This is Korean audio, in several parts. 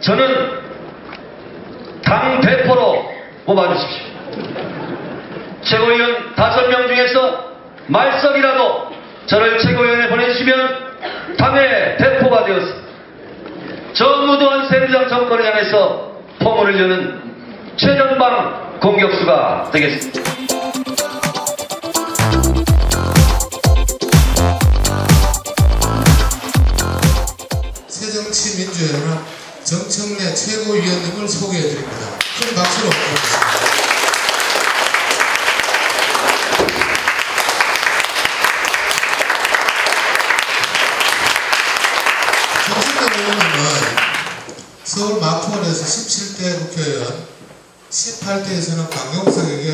저는 당 대표로 뽑아주십시오. 최고위원 5명 중에서 말석이라도 저를 최고위원에 보내주시면 당의 대표가 되어서 정무도원 새누리당 정권을 향해서 포문을 여는 최전방 공격수가 되겠습니다. 새정치민주연합 정청래 최고위원님을 소개해드립니다. 큰 박수로 부탁드립니다. 정청래 의원님은 서울 마포원에서 17대 국회의원, 18대에서는 강용석에게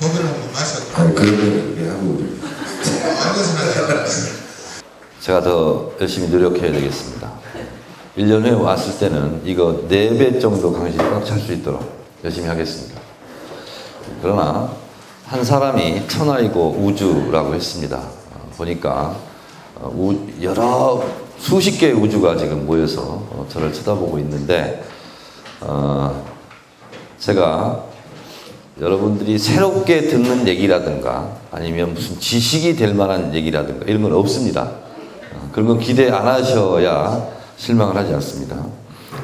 고배를 한번 마셨고 그런 얘기 하고 제가 더 열심히 노력해야 되겠습니다. 1년 후에 왔을 때는 이거 4배 정도 강의실이 꽉 찰 수 있도록 열심히 하겠습니다. 그러나 한 사람이 천하이고 우주라고 했습니다. 보니까 여러 수십 개의 우주가 지금 모여서 저를 쳐다보고 있는데 제가 여러분들이 새롭게 듣는 얘기라든가 아니면 무슨 지식이 될 만한 얘기라든가 이런 건 없습니다. 그런 건 기대 안 하셔야 실망을 하지 않습니다.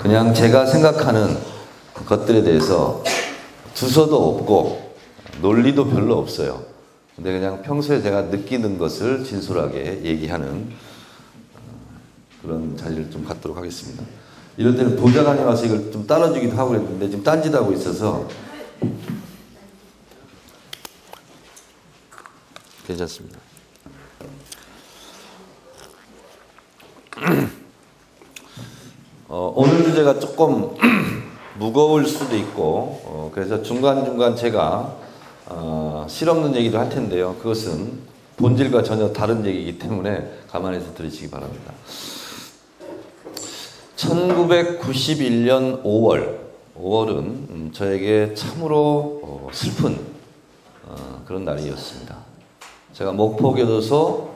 그냥 제가 생각하는 것들에 대해서 주소도 없고 논리도 별로 없어요. 근데 그냥 평소에 제가 느끼는 것을 진솔하게 얘기하는 그런 자리를 좀 갖도록 하겠습니다. 이럴 때는 보좌관이 와서 이걸 좀 따라주기도 하고 그랬는데 지금 딴짓하고 있어서 괜찮습니다. 오늘 주제가 조금 무거울 수도 있고 그래서 중간중간 제가 실없는 얘기도 할 텐데요. 그것은 본질과 전혀 다른 얘기이기 때문에 감안해서 들으시기 바랍니다. 1991년 5월은 저에게 참으로 슬픈 그런 날이었습니다. 제가 목포교도소에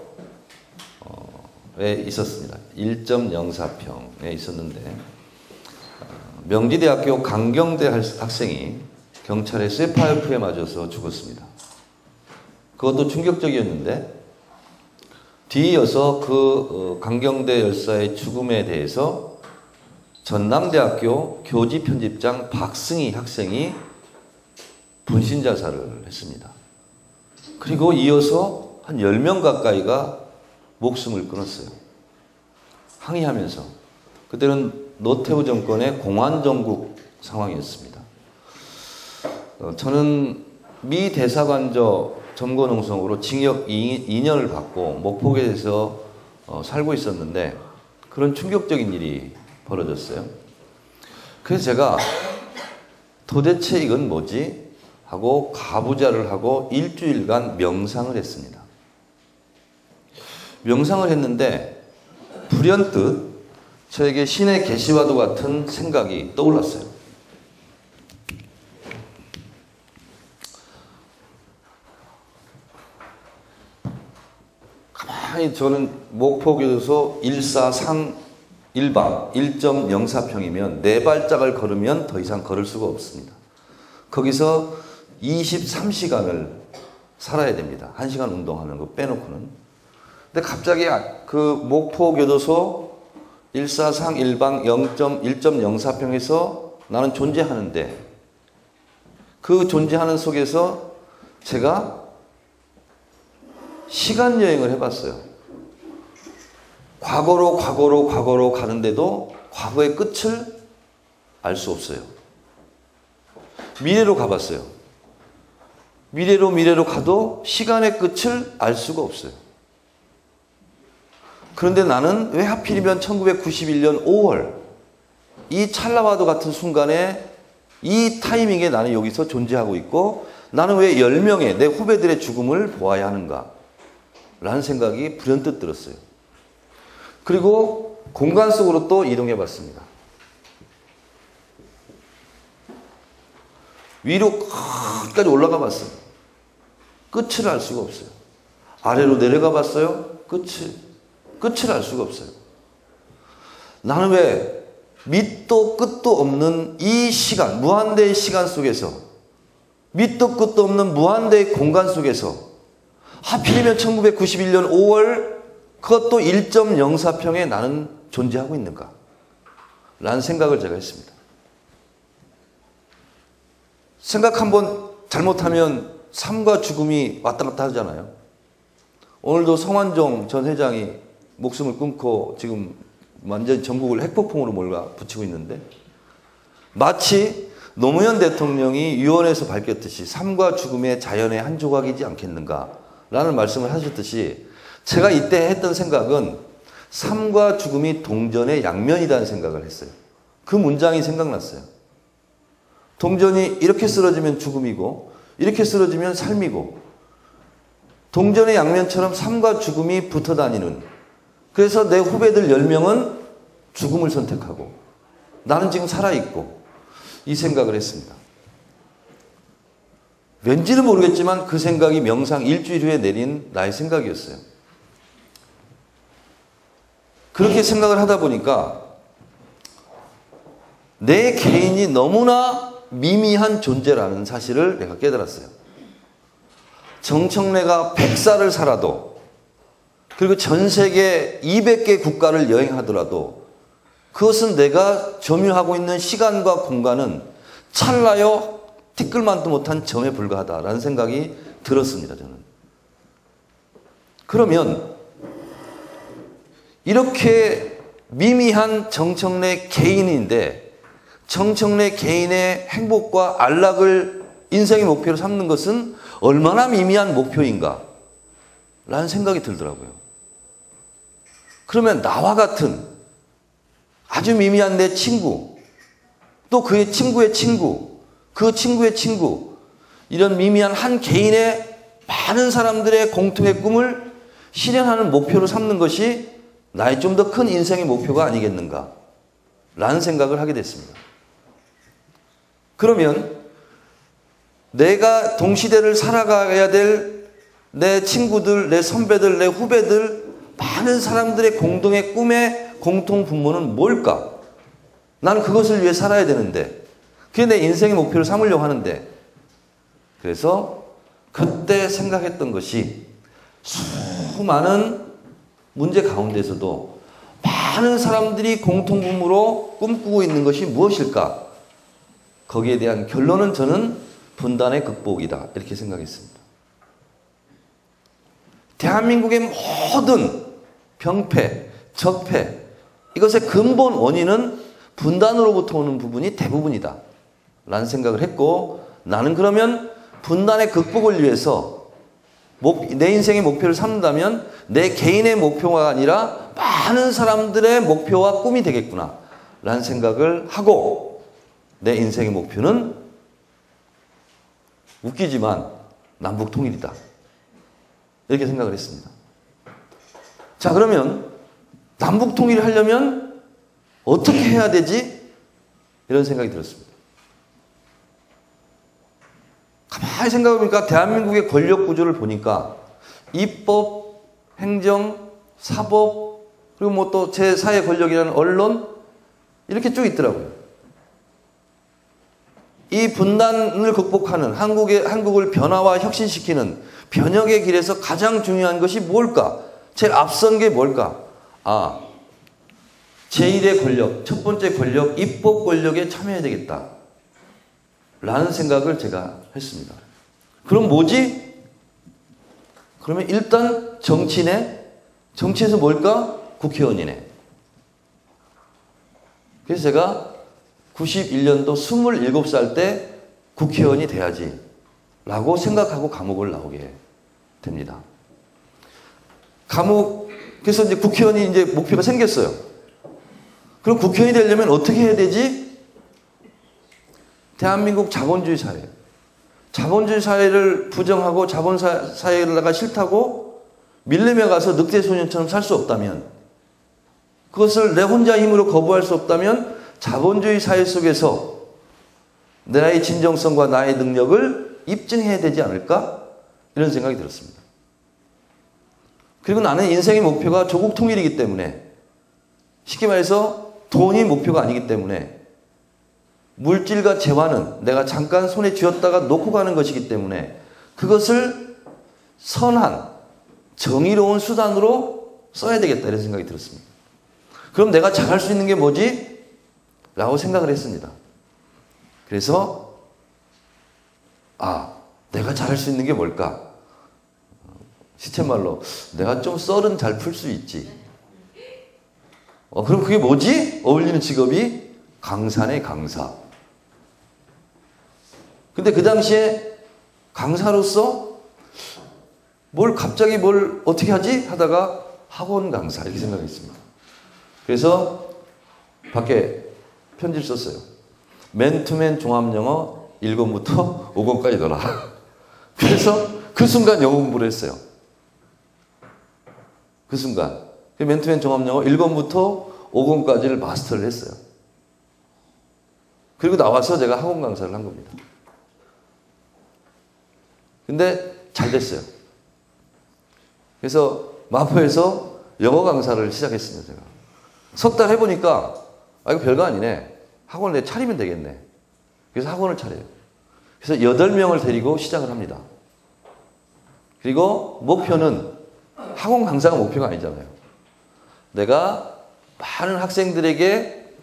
있었습니다. 1.04평에 있었는데 명지대학교 강경대 학생이 경찰의 쇠파이프에 맞아서 죽었습니다. 그것도 충격적이었는데 뒤이어서 그 강경대 열사의 죽음에 대해서 전남대학교 교지편집장 박승희 학생이 분신자살을 했습니다. 그리고 이어서 한 10명 가까이가 목숨을 끊었어요. 항의하면서. 그때는 노태우 정권의 공안정국 상황이었습니다. 저는 미 대사관저 점거농성으로 징역 2년을 받고 목포에서 살고 있었는데 그런 충격적인 일이 벌어졌어요. 그래서 제가 도대체 이건 뭐지? 하고 가부좌를 하고 일주일간 명상을 했습니다. 명상을 했는데 불현듯 저에게 신의 계시와도 같은 생각이 떠올랐어요. 가만히 저는 목포교도소 1사상 1방 1.04평이면 4발짝을 걸으면 더 이상 걸을 수가 없습니다. 거기서 23시간을 살아야 됩니다. 1시간 운동하는 거 빼놓고는. 근데 갑자기 그 목포교도소 1사상 1방 1.04평에서 나는 존재하는데 그 존재하는 속에서 제가 시간여행을 해봤어요. 과거로 가는데도 과거의 끝을 알 수 없어요. 미래로 가봤어요. 미래로 가도 시간의 끝을 알 수가 없어요. 그런데 나는 왜 하필이면 1991년 5월 이 찰나와도 같은 순간에 이 타이밍에 나는 여기서 존재하고 있고 나는 왜 10명의 내 후배들의 죽음을 보아야 하는가 라는 생각이 불현듯 들었어요. 그리고 공간 속으로 또 이동해 봤습니다. 위로 끝까지 올라가 봤어요. 끝을 알 수가 없어요. 아래로 내려가 봤어요. 끝을 알 수가 없어요. 나는 왜 밑도 끝도 없는 이 시간, 무한대의 시간 속에서, 밑도 끝도 없는 무한대의 공간 속에서 하필이면 1991년 5월 그것도 1.04평에 나는 존재하고 있는가? 라는 생각을 제가 했습니다. 생각 한번 잘못하면 삶과 죽음이 왔다 갔다 하잖아요. 오늘도 성완종 전 회장이 목숨을 끊고 지금 완전히 전국을 핵폭풍으로 몰아붙이고 있는데, 마치 노무현 대통령이 유언에서 밝혔듯이 삶과 죽음의 자연의 한 조각이지 않겠는가라는 말씀을 하셨듯이, 제가 이때 했던 생각은 삶과 죽음이 동전의 양면이라는 생각을 했어요. 그 문장이 생각났어요. 동전이 이렇게 쓰러지면 죽음이고 이렇게 쓰러지면 삶이고, 동전의 양면처럼 삶과 죽음이 붙어 다니는, 그래서 내 후배들 10명은 죽음을 선택하고 나는 지금 살아있고, 이 생각을 했습니다. 왠지는 모르겠지만 그 생각이 명상 일주일 후에 내린 나의 생각이었어요. 그렇게 생각을 하다 보니까 내 개인이 너무나 미미한 존재라는 사실을 내가 깨달았어요. 정청래가 100살을 살아도, 그리고 전 세계 200개 국가를 여행하더라도 그것은 내가 점유하고 있는 시간과 공간은 찰나요 티끌만도 못한 점에 불과하다라는 생각이 들었습니다. 저는. 그러면 이렇게 미미한 정청래 개인인데, 정청래 개인의 행복과 안락을 인생의 목표로 삼는 것은 얼마나 미미한 목표인가 라는 생각이 들더라고요. 그러면 나와 같은 아주 미미한 내 친구, 또 그의 친구의 친구, 그 친구의 친구, 이런 미미한 한 개인의 많은 사람들의 공통의 꿈을 실현하는 목표로 삼는 것이 나의 좀 더 큰 인생의 목표가 아니겠는가 라는 생각을 하게 됐습니다. 그러면 내가 동시대를 살아가야 될 내 친구들, 내 선배들, 내 후배들, 많은 사람들의 공동의 꿈의 공통 분모는 뭘까? 나는 그것을 위해 살아야 되는데, 그게 내 인생의 목표를 삼으려고 하는데, 그래서 그때 생각했던 것이 수많은 문제 가운데서도 많은 사람들이 공통 분모로 꿈꾸고 있는 것이 무엇일까? 거기에 대한 결론은 저는 분단의 극복이다, 이렇게 생각했습니다. 대한민국의 모든 병폐, 적폐, 이것의 근본 원인은 분단으로부터 오는 부분이 대부분이다 라는 생각을 했고, 나는 그러면 분단의 극복을 위해서 내 인생의 목표를 삼는다면 내 개인의 목표가 아니라 많은 사람들의 목표와 꿈이 되겠구나 라는 생각을 하고, 내 인생의 목표는 웃기지만 남북 통일이다, 이렇게 생각을 했습니다. 자, 그러면 남북 통일을 하려면 어떻게 해야 되지? 이런 생각이 들었습니다. 가만히 생각해보니까 대한민국의 권력 구조를 보니까 입법, 행정, 사법, 그리고 뭐 또 제4의 권력이라는 언론, 이렇게 쭉 있더라고요. 이 분단을 극복하는, 한국을 변화와 혁신시키는 변혁의 길에서 가장 중요한 것이 뭘까? 제일 앞선 게 뭘까? 아, 제1의 권력, 첫 번째 권력, 입법 권력에 참여해야 되겠다 라는 생각을 제가 했습니다. 그럼 뭐지? 그러면 일단 정치네? 정치에서 뭘까? 국회의원이네. 그래서 제가 91년도 27살 때 국회의원이 돼야지 라고 생각하고 감옥을 나오게 됩니다. 그래서 이제 국회의원이 이제 목표가 생겼어요. 그럼 국회의원이 되려면 어떻게 해야 되지? 대한민국 자본주의 사회. 자본주의 사회를 부정하고 자본사회를 싫다고 밀림에 가서 늑대소년처럼 살 수 없다면, 그것을 내 혼자 힘으로 거부할 수 없다면 자본주의 사회 속에서 나의 진정성과 나의 능력을 입증해야 되지 않을까? 이런 생각이 들었습니다. 그리고 나는 인생의 목표가 조국 통일이기 때문에, 쉽게 말해서 돈이 목표가 아니기 때문에 물질과 재화는 내가 잠깐 손에 쥐었다가 놓고 가는 것이기 때문에 그것을 선한 정의로운 수단으로 써야 되겠다 이런 생각이 들었습니다. 그럼 내가 잘할 수 있는 게 뭐지? 라고 생각을 했습니다. 그래서 내가 잘할 수 있는 게 뭘까? 시쳇말로 내가 좀 썰은 잘 풀 수 있지. 그럼 그게 뭐지? 어울리는 직업이 강사네, 강사. 근데 그 당시에 강사로서 갑자기 뭘 어떻게 하지? 하다가 학원 강사 이렇게 생각했습니다. 그래서 밖에 편지를 썼어요. 맨투맨 종합영어 1권부터 5권까지 넣어라. 그래서 그 순간 영어 공부를 했어요. 그 순간. 맨투맨 종합영어 1권부터 5권까지를 마스터를 했어요. 그리고 나와서 제가 학원 강사를 한 겁니다. 근데 잘 됐어요. 그래서 마포에서 영어 강사를 시작했습니다. 제가. 석 달 해보니까 이거 별거 아니네. 학원을 내가 차리면 되겠네. 그래서 학원을 차려요. 그래서 8명을 데리고 시작을 합니다. 그리고 목표는 학원 강사가 목표가 아니잖아요. 내가 많은 학생들에게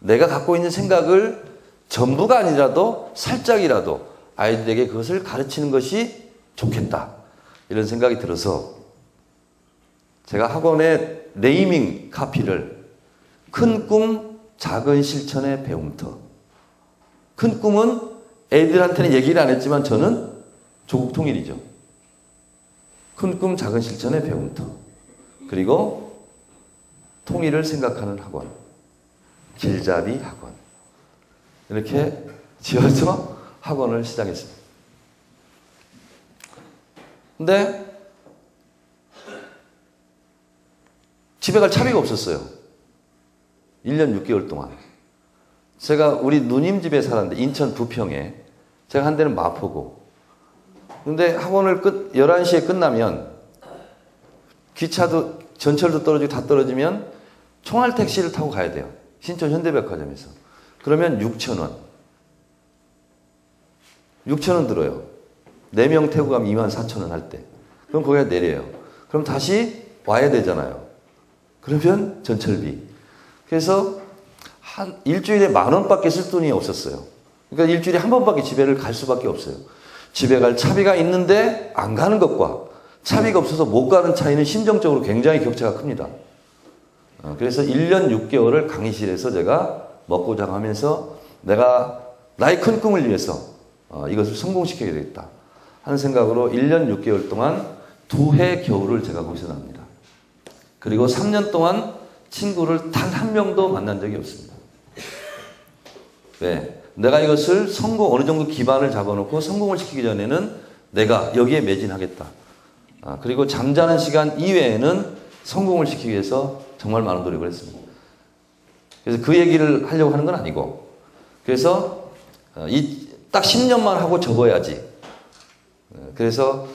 내가 갖고 있는 생각을 전부가 아니라도 살짝이라도 아이들에게 그것을 가르치는 것이 좋겠다. 이런 생각이 들어서 제가 학원의 네이밍 카피를 큰 꿈, 작은 실천의 배움터. 큰 꿈은 애들한테는 얘기를 안 했지만 저는 조국 통일이죠. 큰 꿈, 작은 실천의 배움터. 그리고 통일을 생각하는 학원. 길잡이 학원. 이렇게 지어서 학원을 시작했습니다. 근데 집에 갈 차비가 없었어요. 1년 6개월 동안. 제가 우리 누님 집에 살았는데 인천 부평에 제가 한 데는 마포고. 근데 학원을 11시에 끝나면 기차도 전철도 떨어지고 다 떨어지면 총알 택시를 타고 가야 돼요. 신촌 현대백화점에서. 그러면 6,000원. 6,000원 들어요. 4명 태우고 가면 24,000원 할 때. 그럼 거기가 내려요. 그럼 다시 와야 되잖아요. 그러면 전철비. 그래서 한 일주일에 10,000원밖에 쓸 돈이 없었어요. 그러니까 일주일에 한 번밖에 집에를 갈 수밖에 없어요. 집에 갈 차비가 있는데 안 가는 것과 차비가 없어서 못 가는 차이는 심정적으로 굉장히 격차가 큽니다. 그래서 1년 6개월을 강의실에서 제가 먹고 자가면서 내가 나의 큰 꿈을 위해서 이것을 성공시켜야 되겠다 하는 생각으로 1년 6개월 동안 2해 겨울을 제가 거기서 납니다. 그리고 3년 동안 친구를 단 한 명도 만난 적이 없습니다. 왜? 내가 이것을 어느 정도 기반을 잡아놓고 성공을 시키기 전에는 내가 여기에 매진하겠다. 그리고 잠자는 시간 이외에는 성공을 시키기 위해서 정말 많은 노력을 했습니다. 그래서 그 얘기를 하려고 하는 건 아니고, 그래서 딱 10년만 하고 접어야지. 그래서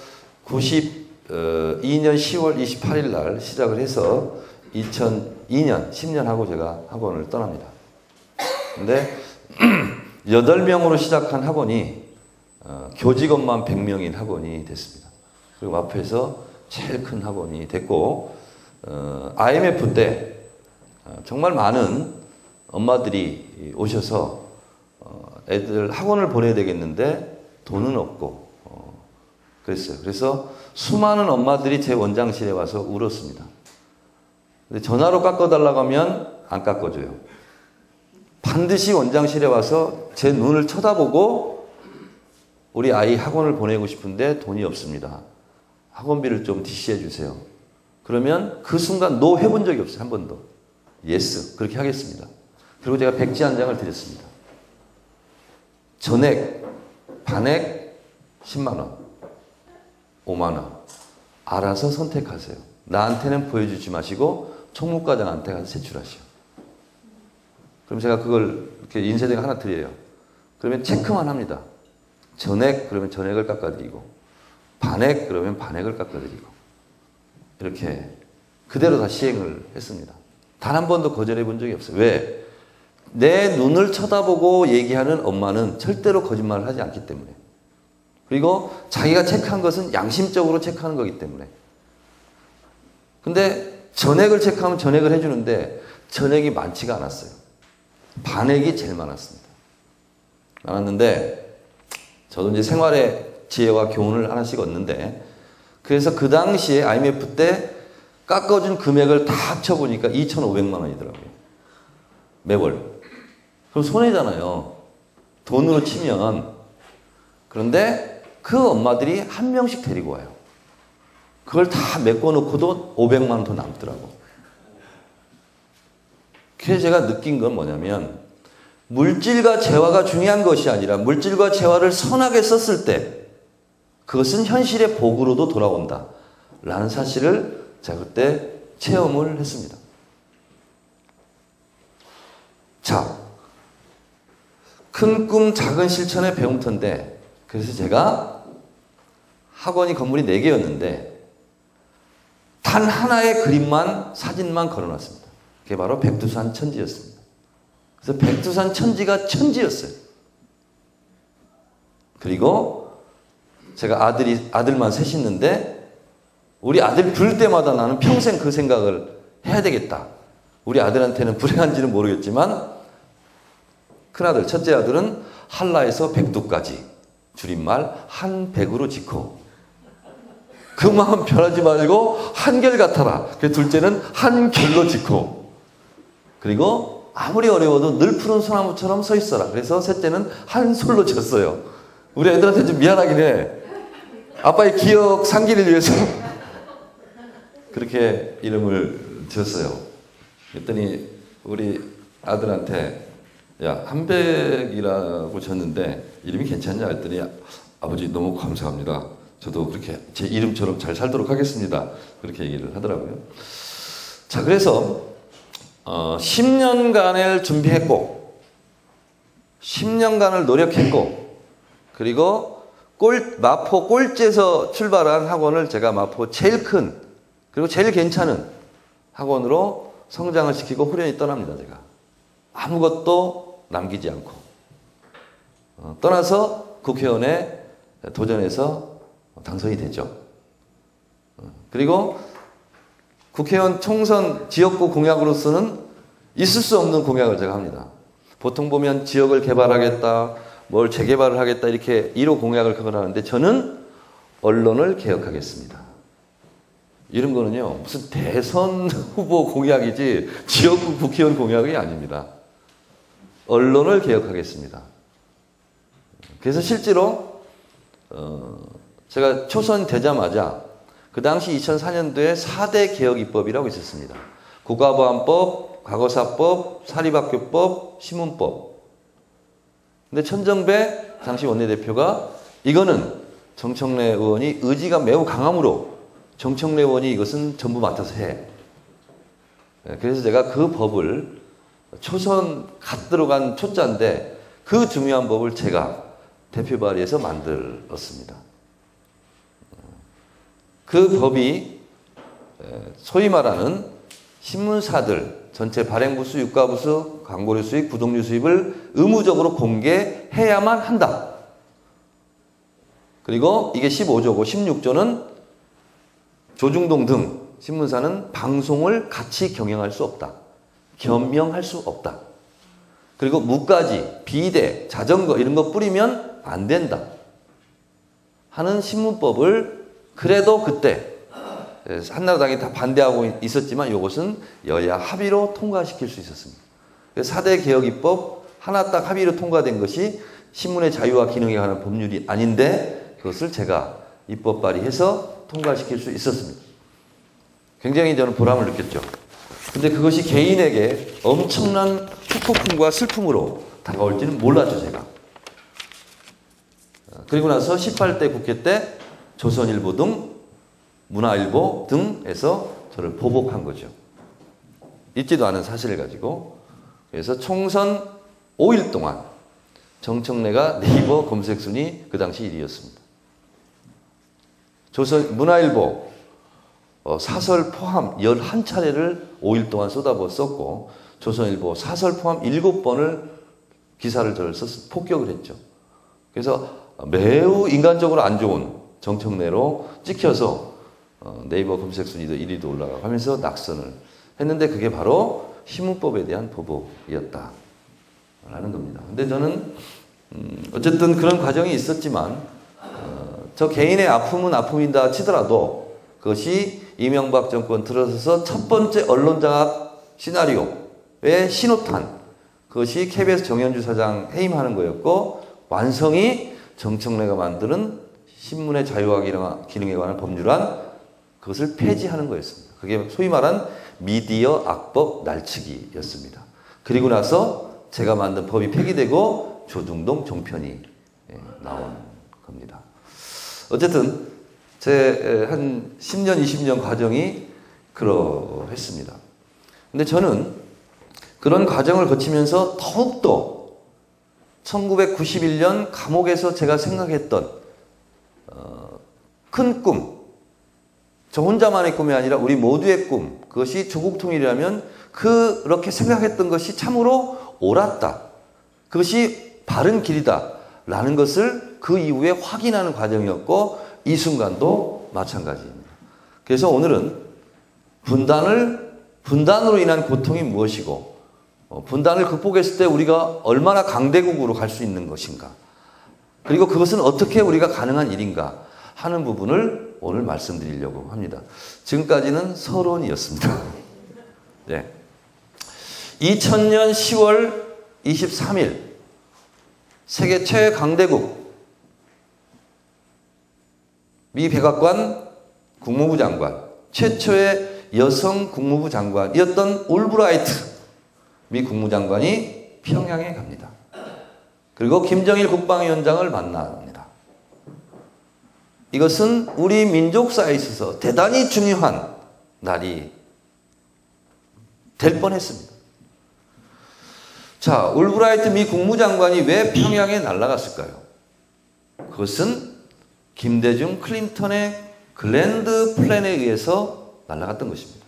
92년 10월 28일 날 시작을 해서 2002년 10년 하고 제가 학원을 떠납니다. 근데 8명으로 시작한 학원이 교직원만 100명인 학원이 됐습니다. 그리고 마포에서 제일 큰 학원이 됐고, IMF 때 정말 많은 엄마들이 오셔서 애들 학원을 보내야 되겠는데 돈은 없고 그랬어요. 그래서 수많은 엄마들이 제 원장실에 와서 울었습니다. 근데 전화로 깎아달라고 하면 안 깎아줘요. 반드시 원장실에 와서 제 눈을 쳐다보고 우리 아이 학원을 보내고 싶은데 돈이 없습니다. 학원비를 좀 DC해 주세요. 그러면 그 순간 노 해본 적이 없어요. 한 번도. 예스. 그렇게 하겠습니다. 그리고 제가 백지 한 장을 드렸습니다. 전액, 반액 10만 원, 5만 원. 알아서 선택하세요. 나한테는 보여주지 마시고 총무과장한테 가서 제출하시오. 그럼 제가 그걸 이렇게 인쇄된 거 하나 드려요. 그러면 체크만 합니다. 전액 그러면 전액을 깎아드리고, 반액 그러면 반액을 깎아드리고, 이렇게 그대로 다 시행을 했습니다. 단 한 번도 거절해 본 적이 없어요. 왜? 내 눈을 쳐다보고 얘기하는 엄마는 절대로 거짓말을 하지 않기 때문에. 그리고 자기가 체크한 것은 양심적으로 체크하는 거기 때문에. 근데 전액을 체크하면 전액을 해주는데 전액이 많지가 않았어요. 반액이 제일 많았습니다. 많았는데 저도 이제 생활의 지혜와 교훈을 하나씩 얻는데, 그래서 그 당시에 IMF 때 깎아준 금액을 다 합쳐보니까 2,500만 원이더라고요. 매월. 그럼 손해잖아요. 돈으로 치면. 그런데 그 엄마들이 한 명씩 데리고 와요. 그걸 다 메꿔놓고도 500만 원 더 남더라고. 그래서 제가 느낀 건 뭐냐면, 물질과 재화가 중요한 것이 아니라 물질과 재화를 선하게 썼을 때 그것은 현실의 복으로도 돌아온다 라는 사실을 제가 그때 체험을 했습니다. 자, 큰 꿈 작은 실천의 배움터인데, 그래서 제가 학원이 건물이 4개였는데 단 하나의 그림만, 사진만 걸어놨습니다. 그게 바로 백두산 천지였습니다. 그래서 백두산 천지가 천지였어요. 그리고 제가 아들만 셋 있는데 우리 아들 부를 때마다 나는 평생 그 생각을 해야 되겠다. 우리 아들한테는 불행한지는 모르겠지만 큰아들, 첫째 아들은 한라에서 백두까지 줄임말 한백으로 짓고 그 마음 변하지 말고 한결같아라. 둘째는 한결로 짓고, 그리고 아무리 어려워도 늘 푸른 소나무처럼 서 있어라. 그래서 셋째는 한솔로 졌어요. 우리 애들한테 좀 미안하긴 해. 아빠의 기억 상기를 위해서 그렇게 이름을 지었어요. 그랬더니 우리 아들한테 야, 한백이라고 졌는데 이름이 괜찮냐 했더니 아버지 너무 감사합니다. 저도 그렇게 제 이름처럼 잘 살도록 하겠습니다. 그렇게 얘기를 하더라고요. 자, 그래서 10년간을 준비했고 10년간을 노력했고, 그리고 마포 꼴찌에서 출발한 학원을 제가 마포 제일 큰 그리고 제일 괜찮은 학원으로 성장을 시키고 후련히 떠납니다. 제가 아무것도 남기지 않고 떠나서 국회의원에 도전해서 당선이 되죠. 그리고 국회의원 총선 지역구 공약으로서는 있을 수 없는 공약을 제가 합니다. 보통 보면 지역을 개발하겠다, 뭘 재개발을 하겠다 이렇게 1호 공약을 하는데 저는 언론을 개혁하겠습니다. 이런 거는요 무슨 대선 후보 공약이지 지역구 국회의원 공약이 아닙니다. 언론을 개혁하겠습니다. 그래서 실제로 제가 초선 되자마자 그 당시 2004년도에 4대 개혁 입법이라고 있었습니다. 국가보안법, 과거사법, 사립학교법, 신문법. 근데 천정배 당시 원내대표가 이거는 정청래 의원이 의지가 매우 강하므로 정청래 의원이 이것은 전부 맡아서 해. 그래서 제가 그 법을 초선 갓 들어간 초짜인데 그 중요한 법을 제가 대표 발의해서 만들었습니다. 그 법이 소위 말하는 신문사들 전체 발행부수, 유가부수, 광고료 수입, 구독료 수입을 의무적으로 공개해야만 한다. 그리고 이게 15조고 16조는 조중동 등 신문사는 방송을 같이 경영할 수 없다. 겸용할 수 없다. 그리고 무가지, 비대, 자전거 이런 거 뿌리면 안 된다 하는 신문법을 그래도 그때 한나라당이 다 반대하고 있었지만 이것은 여야 합의로 통과시킬 수 있었습니다. 4대 개혁 입법 하나 딱 합의로 통과된 것이 신문의 자유와 기능에 관한 법률이 아닌데 그것을 제가 입법 발의해서 통과시킬 수 있었습니다. 굉장히 저는 보람을 느꼈죠. 근데 그것이 개인에게 엄청난 축복품과 슬픔으로 다가올지는 몰랐죠, 제가. 그리고 나서 18대 국회 때 조선일보 등 문화일보 등에서 저를 보복한 거죠. 있지도 않은 사실을 가지고. 그래서 총선 5일 동안 정청래가 네이버 검색 순위 그 당시 1위였습니다. 문화일보 사설 포함 11차례를 5일 동안 쏟아부었었고 조선일보 사설 포함 7번을 기사를 저를 폭격을 했죠. 그래서 매우 인간적으로 안 좋은 정청래로 찍혀서 네이버 검색 순위도 1위도 올라가고 하면서 낙선을 했는데 그게 바로 신문법에 대한 보복이었다 라는 겁니다. 근데 저는 어쨌든 그런 과정이 있었지만 저 개인의 아픔은 아픔이다 치더라도 그것이 이명박 정권 들어서서 첫 번째 언론장악 시나리오의 신호탄, 그것이 KBS 정현주 사장 해임하는 거였고 완성이 정청래가 만드는 신문의 자유화 기능에 관한 법률안, 그것을 폐지하는 거였습니다. 그게 소위 말한 미디어 악법 날치기였습니다. 그리고 나서 제가 만든 법이 폐기되고 조중동 종편이 나온 겁니다. 어쨌든 제 한 10년, 20년 과정이 그러했습니다. 근데 저는 그런 과정을 거치면서 더욱더 1991년 감옥에서 제가 생각했던 큰 꿈, 저 혼자만의 꿈이 아니라 우리 모두의 꿈, 그것이 조국 통일이라면 그렇게 생각했던 것이 참으로 옳았다, 그것이 바른 길이다 라는 것을 그 이후에 확인하는 과정이었고 이 순간도 마찬가지입니다. 그래서 오늘은 분단으로 인한 고통이 무엇이고 분단을 극복했을 때 우리가 얼마나 강대국으로 갈 수 있는 것인가, 그리고 그것은 어떻게 우리가 가능한 일인가 하는 부분을 오늘 말씀드리려고 합니다. 지금까지는 서론이었습니다. 네. 2000년 10월 23일 세계 최강대국 미 백악관 국무부 장관, 최초의 여성 국무부 장관이었던 올브라이트 미 국무장관이 평양에 갑니다. 그리고 김정일 국방위원장을 만납니다. 이것은 우리 민족사에 있어서 대단히 중요한 날이 될 뻔했습니다. 자, 올브라이트 미 국무장관이 왜 평양에 날아갔을까요? 그것은 김대중 클린턴의 글랜드 플랜에 의해서 날아갔던 것입니다.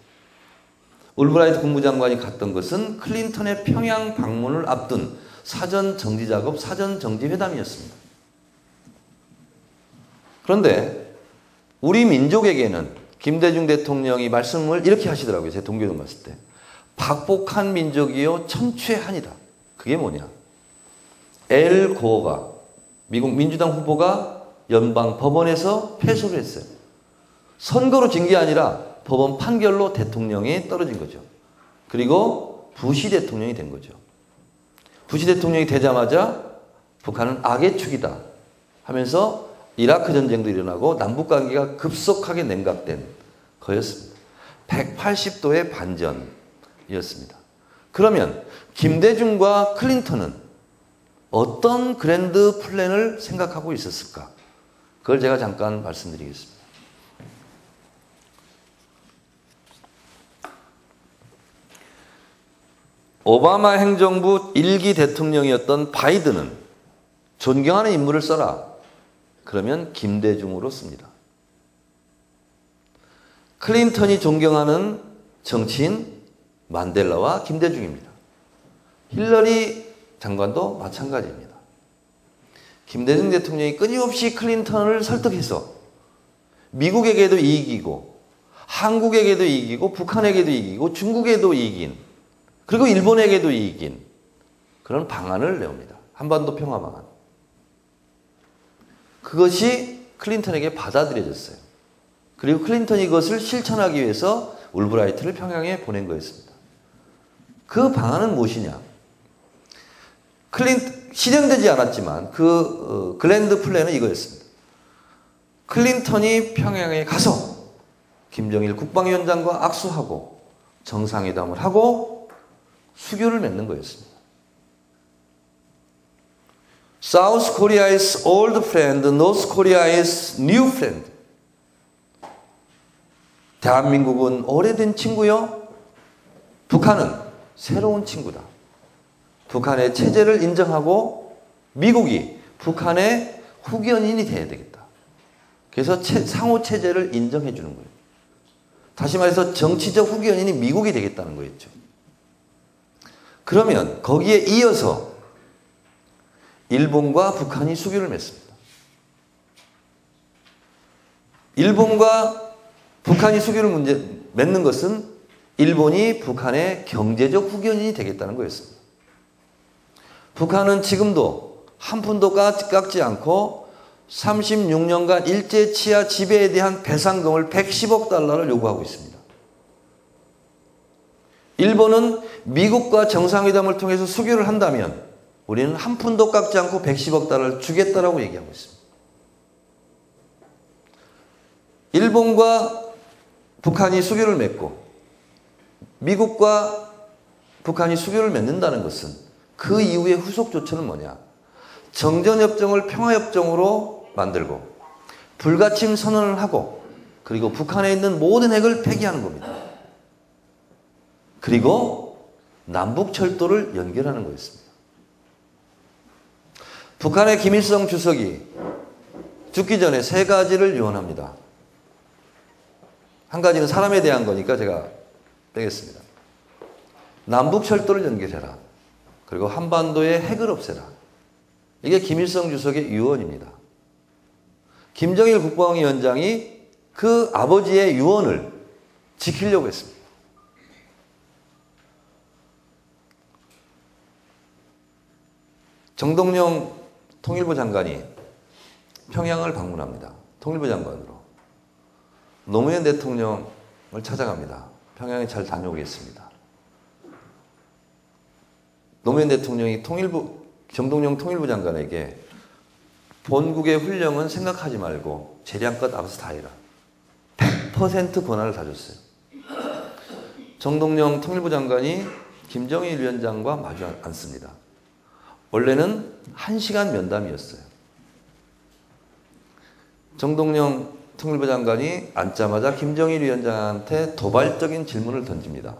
올브라이트 국무장관이 갔던 것은 클린턴의 평양 방문을 앞둔 사전 정지 작업, 사전 정지 회담이었습니다. 그런데 우리 민족에게는 김대중 대통령이 말씀을 이렇게 하시더라고요. 제 동교동 갔을 때. 박복한 민족이요 천추의 한이다. 그게 뭐냐? 엘 고어가, 미국 민주당 후보가 연방 법원에서 패소를 했어요. 선거로 진 게 아니라 법원 판결로 대통령이 떨어진 거죠. 그리고 부시 대통령이 된 거죠. 부시 대통령이 되자마자 북한은 악의 축이다 하면서 이라크 전쟁도 일어나고 남북관계가 급속하게 냉각된 거였습니다. 180도의 반전이었습니다. 그러면 김대중과 클린턴은 어떤 그랜드 플랜을 생각하고 있었을까? 그걸 제가 잠깐 말씀드리겠습니다. 오바마 행정부 1기 대통령이었던 바이든은 존경하는 인물을 써라. 그러면 김대중으로 씁니다. 클린턴이 존경하는 정치인 만델라와 김대중입니다. 힐러리 장관도 마찬가지입니다. 김대중 대통령이 끊임없이 클린턴을 설득해서 미국에게도 이익이고 한국에게도 이익이고 북한에게도 이익이고 중국에도 이익인, 그리고 일본에게도 이익인 그런 방안을 내옵니다. 한반도 평화 방안. 그것이 클린턴에게 받아들여졌어요. 그리고 클린턴이 그것을 실천하기 위해서 올브라이트를 평양에 보낸 거였습니다. 그 방안은 무엇이냐? 실현되지 않았지만 그 글랜드 플랜은 이거였습니다. 클린턴이 평양에 가서 김정일 국방위원장과 악수하고 정상회담을 하고 수교를 맺는 거였습니다. South Korea is old friend, North Korea is new friend. 대한민국은 오래된 친구요, 북한은 새로운 친구다. 북한의 체제를 인정하고 미국이 북한의 후견인이 돼야 되겠다. 그래서 상호 체제를 인정해 주는 거예요. 다시 말해서 정치적 후기 연인이 미국이 되겠다는 거였죠. 그러면 거기에 이어서 일본과 북한이 수교를 맺습니다. 일본과 북한이 수교를 맺는 것은 일본이 북한의 경제적 후기 연인이 되겠다는 거였습니다. 북한은 지금도 한 푼도 깎지 않고 36년간 일제 치하 지배에 대한 배상금을 110억 달러를 요구하고 있습니다. 일본은 미국과 정상회담을 통해서 수교를 한다면 우리는 한 푼도 깎지 않고 110억 달러를 주겠다라고 얘기하고 있습니다. 일본과 북한이 수교를 맺고 미국과 북한이 수교를 맺는다는 것은 그 이후의 후속 조처는 뭐냐? 정전협정을 평화협정으로 만들고 불가침 선언을 하고 그리고 북한에 있는 모든 핵을 폐기하는 겁니다. 그리고 남북철도를 연결하는 거였습니다. 북한의 김일성 주석이 죽기 전에 세 가지를 유언합니다. 한 가지는 사람에 대한 거니까 제가 빼겠습니다. 남북철도를 연결해라. 그리고 한반도의 핵을 없애라. 이게 김일성 주석의 유언입니다. 김정일 국방위원장이 그 아버지의 유언을 지키려고 했습니다. 정동영 통일부 장관이 평양을 방문합니다. 통일부 장관으로. 노무현 대통령을 찾아갑니다. 평양에 잘 다녀오겠습니다. 노무현 대통령이 정동영 통일부 장관에게 본국의 훈령은 생각하지 말고 재량껏 알아서 다 해라. 100% 권한을 다 줬어요. 정동영 통일부 장관이 김정일 위원장과 마주 앉습니다. 원래는 1시간 면담이었어요. 정동영 통일부 장관이 앉자마자 김정일 위원장한테 도발적인 질문을 던집니다.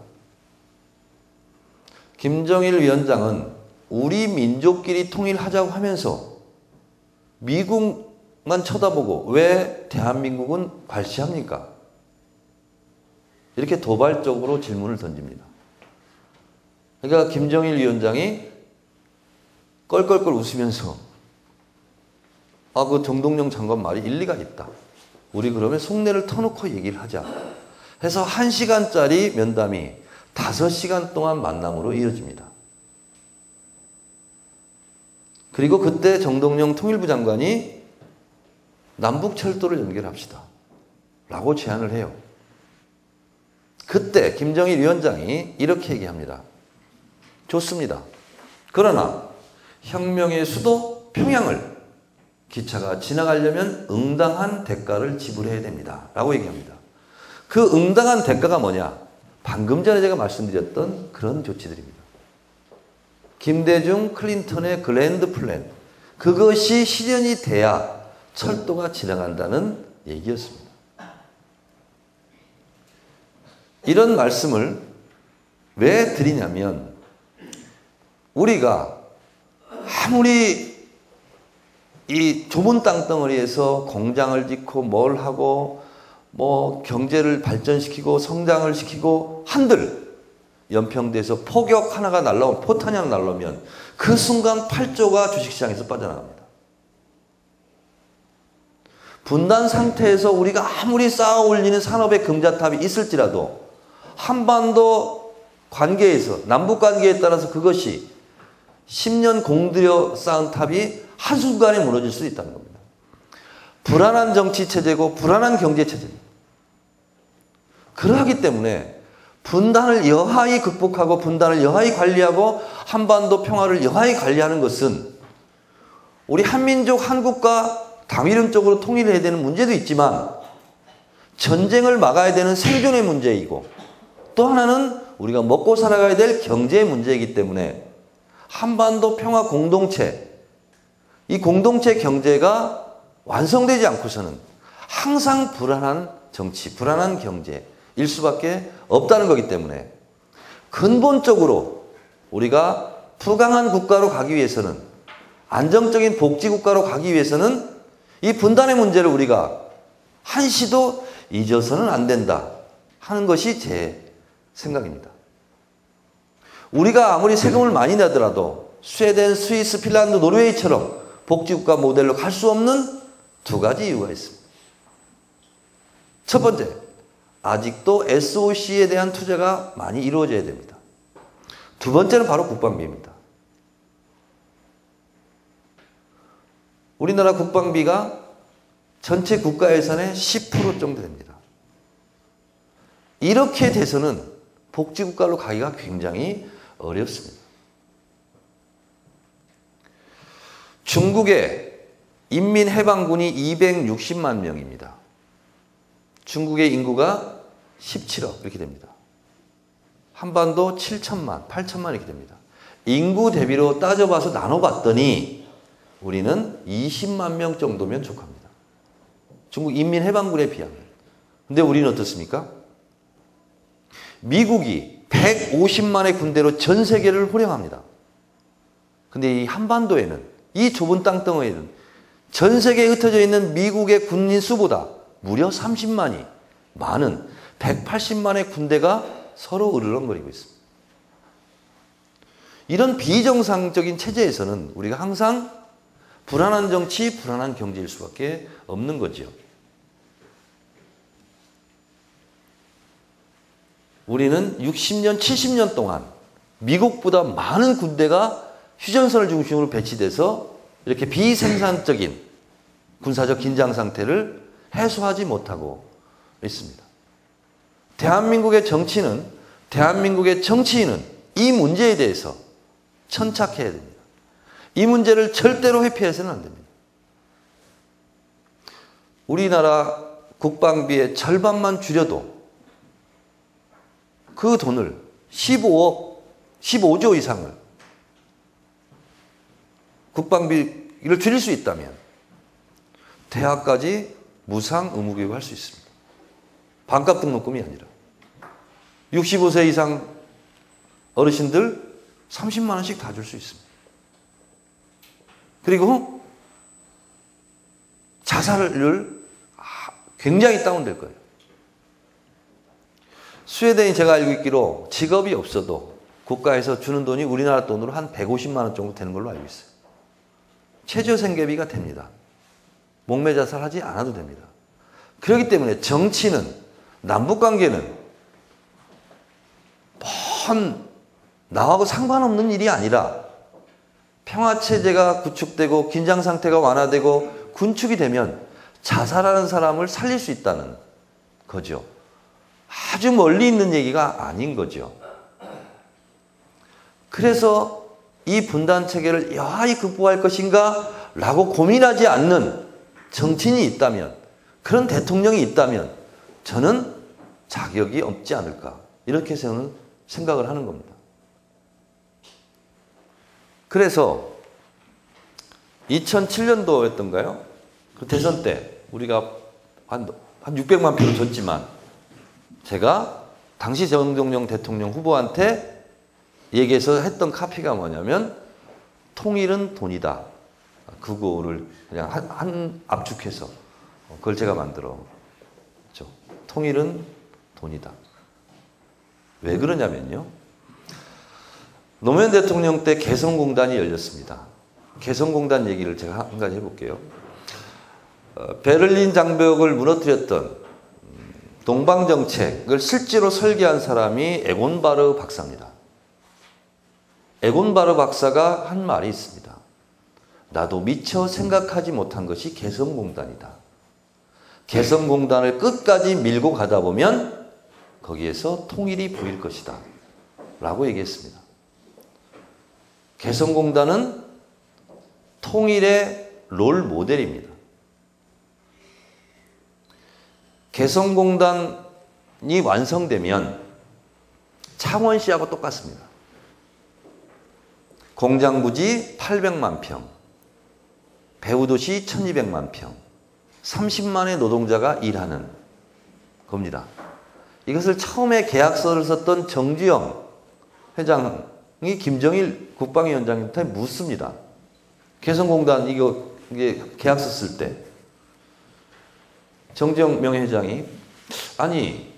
김정일 위원장은 우리 민족끼리 통일하자고 하면서 미국만 쳐다보고 왜 대한민국은 발시합니까? 이렇게 도발적으로 질문을 던집니다. 그러니까 김정일 위원장이 껄껄껄 웃으면서 그 정동영 장관 말이 일리가 있다. 우리 그러면 속내를 터놓고 얘기를 하자. 해서 1시간짜리 면담이 5시간 동안 만남으로 이어집니다. 그리고 그때 정동영 통일부 장관이 남북철도를 연결합시다. 라고 제안을 해요. 그때 김정일 위원장이 이렇게 얘기합니다. 좋습니다. 그러나 혁명의 수도 평양을 기차가 지나가려면 응당한 대가를 지불해야 됩니다. 라고 얘기합니다. 그 응당한 대가가 뭐냐? 방금 전에 제가 말씀드렸던 그런 조치들입니다. 김대중, 클린턴의 그랜드 플랜. 그것이 실현이 돼야 철도가 지나간다는 얘기였습니다. 이런 말씀을 왜 드리냐면 우리가 아무리 이 좁은 땅덩어리에서 공장을 짓고 뭘 하고 뭐 경제를 발전시키고 성장을 시키고 한들 연평도에서 포격 하나가 날라오면 포탄이 하나 날라오면 그 순간 8조가 주식시장에서 빠져나갑니다. 분단 상태에서 우리가 아무리 쌓아 올리는 산업의 금자탑이 있을지라도 한반도 관계에서 남북 관계에 따라서 그것이 10년 공들여 쌓은 탑이 한순간에 무너질 수 있다는 겁니다. 불안한 정치 체제고 불안한 경제 체제입니다. 그러하기 때문에 분단을 여하히 극복하고 분단을 여하히 관리하고 한반도 평화를 여하히 관리하는 것은 우리 한민족 한국과 당위론적으로 통일해야 되는 문제도 있지만 전쟁을 막아야 되는 생존의 문제이고 또 하나는 우리가 먹고 살아가야 될 경제의 문제이기 때문에 한반도 평화 공동체, 이 공동체 경제가 완성되지 않고서는 항상 불안한 정치, 불안한 경제일 수밖에 없다는 거기 때문에 근본적으로 우리가 부강한 국가로 가기 위해서는 안정적인 복지국가로 가기 위해서는 이 분단의 문제를 우리가 한시도 잊어서는 안 된다 하는 것이 제 생각입니다. 우리가 아무리 세금을 많이 내더라도 스웨덴, 스위스, 핀란드, 노르웨이처럼 복지국가 모델로 갈 수 없는 두 가지 이유가 있습니다. 첫 번째, 아직도 SOC에 대한 투자가 많이 이루어져야 됩니다. 두 번째는 바로 국방비입니다. 우리나라 국방비가 전체 국가 예산의 10% 정도 됩니다. 이렇게 돼서는 복지국가로 가기가 굉장히 어렵습니다. 중국의 인민해방군이 260만 명입니다. 중국의 인구가 17억 이렇게 됩니다. 한반도 7천만, 8천만 이렇게 됩니다. 인구 대비로 따져봐서 나눠봤더니 우리는 20만 명 정도면 족합니다. 중국 인민해방군에 비하면. 근데 우리는 어떻습니까? 미국이 150만의 군대로 전 세계를 호령합니다. 근데 이 한반도에는, 이 좁은 땅덩어리에는 전 세계에 흩어져 있는 미국의 군인 수보다 무려 30만이 많은 180만의 군대가 서로 으르렁거리고 있습니다. 이런 비정상적인 체제에서는 우리가 항상 불안한 정치, 불안한 경제일 수밖에 없는 거죠. 우리는 60년, 70년 동안 미국보다 많은 군대가 휴전선을 중심으로 배치돼서 이렇게 비생산적인 군사적 긴장 상태를 해소하지 못하고 있습니다. 대한민국의 정치는, 대한민국의 정치인은 이 문제에 대해서 천착해야 됩니다. 이 문제를 절대로 회피해서는 안 됩니다. 우리나라 국방비의 절반만 줄여도 그 돈을 15조 이상을 국방비를 줄일 수 있다면 대학까지 무상 의무교육을 할 수 있습니다. 반값 등록금이 아니라 65세 이상 어르신들 30만 원씩 다 줄 수 있습니다. 그리고 자살률 굉장히 다운될 거예요. 스웨덴이 제가 알고 있기로 직업이 없어도 국가에서 주는 돈이 우리나라 돈으로 한 150만 원 정도 되는 걸로 알고 있어요. 최저생계비가 됩니다. 목매자살하지 않아도 됩니다. 그렇기 때문에 정치는, 남북관계는 나하고 상관없는 일이 아니라 평화체제가 구축되고 긴장상태가 완화되고 군축이 되면 자살하는 사람을 살릴 수 있다는 거죠. 아주 멀리 있는 얘기가 아닌 거죠. 그래서 이 분단체계를 여하이 극복할 것인가 라고 고민하지 않는 정치인이 있다면, 그런 대통령이 있다면 저는 자격이 없지 않을까, 이렇게 저는 생각을 하는 겁니다. 그래서 2007년도였던가요? 그 대선 때 우리가 한 600만 표를 줬지만 제가 당시 정동영 대통령 후보한테 얘기해서 했던 카피가 뭐냐면 통일은 돈이다. 그거를 그냥 한 압축해서 그걸 제가 만들었죠. 통일은 돈이다. 왜 그러냐면요. 노무현 대통령 때 개성공단이 열렸습니다. 개성공단 얘기를 제가 한 가지 해볼게요. 베를린 장벽을 무너뜨렸던 동방정책을 실제로 설계한 사람이 에곤 바르 박사입니다. 에곤 바르 박사가 한 말이 있습니다. 나도 미처 생각하지 못한 것이 개성공단이다. 개성공단을 끝까지 밀고 가다 보면 거기에서 통일이 보일 것이다. 라고 얘기했습니다. 개성공단은 통일의 롤 모델입니다. 개성공단이 완성되면 창원시하고 똑같습니다. 공장부지 800만 평, 배후도시 1200만 평, 30만의 노동자가 일하는 겁니다. 이것을 처음에 계약서를 썼던 정주영 회장이 김정일 국방위원장한테 묻습니다. 개성공단 이게 계약서 쓸 때 정주영 명예회장이 아니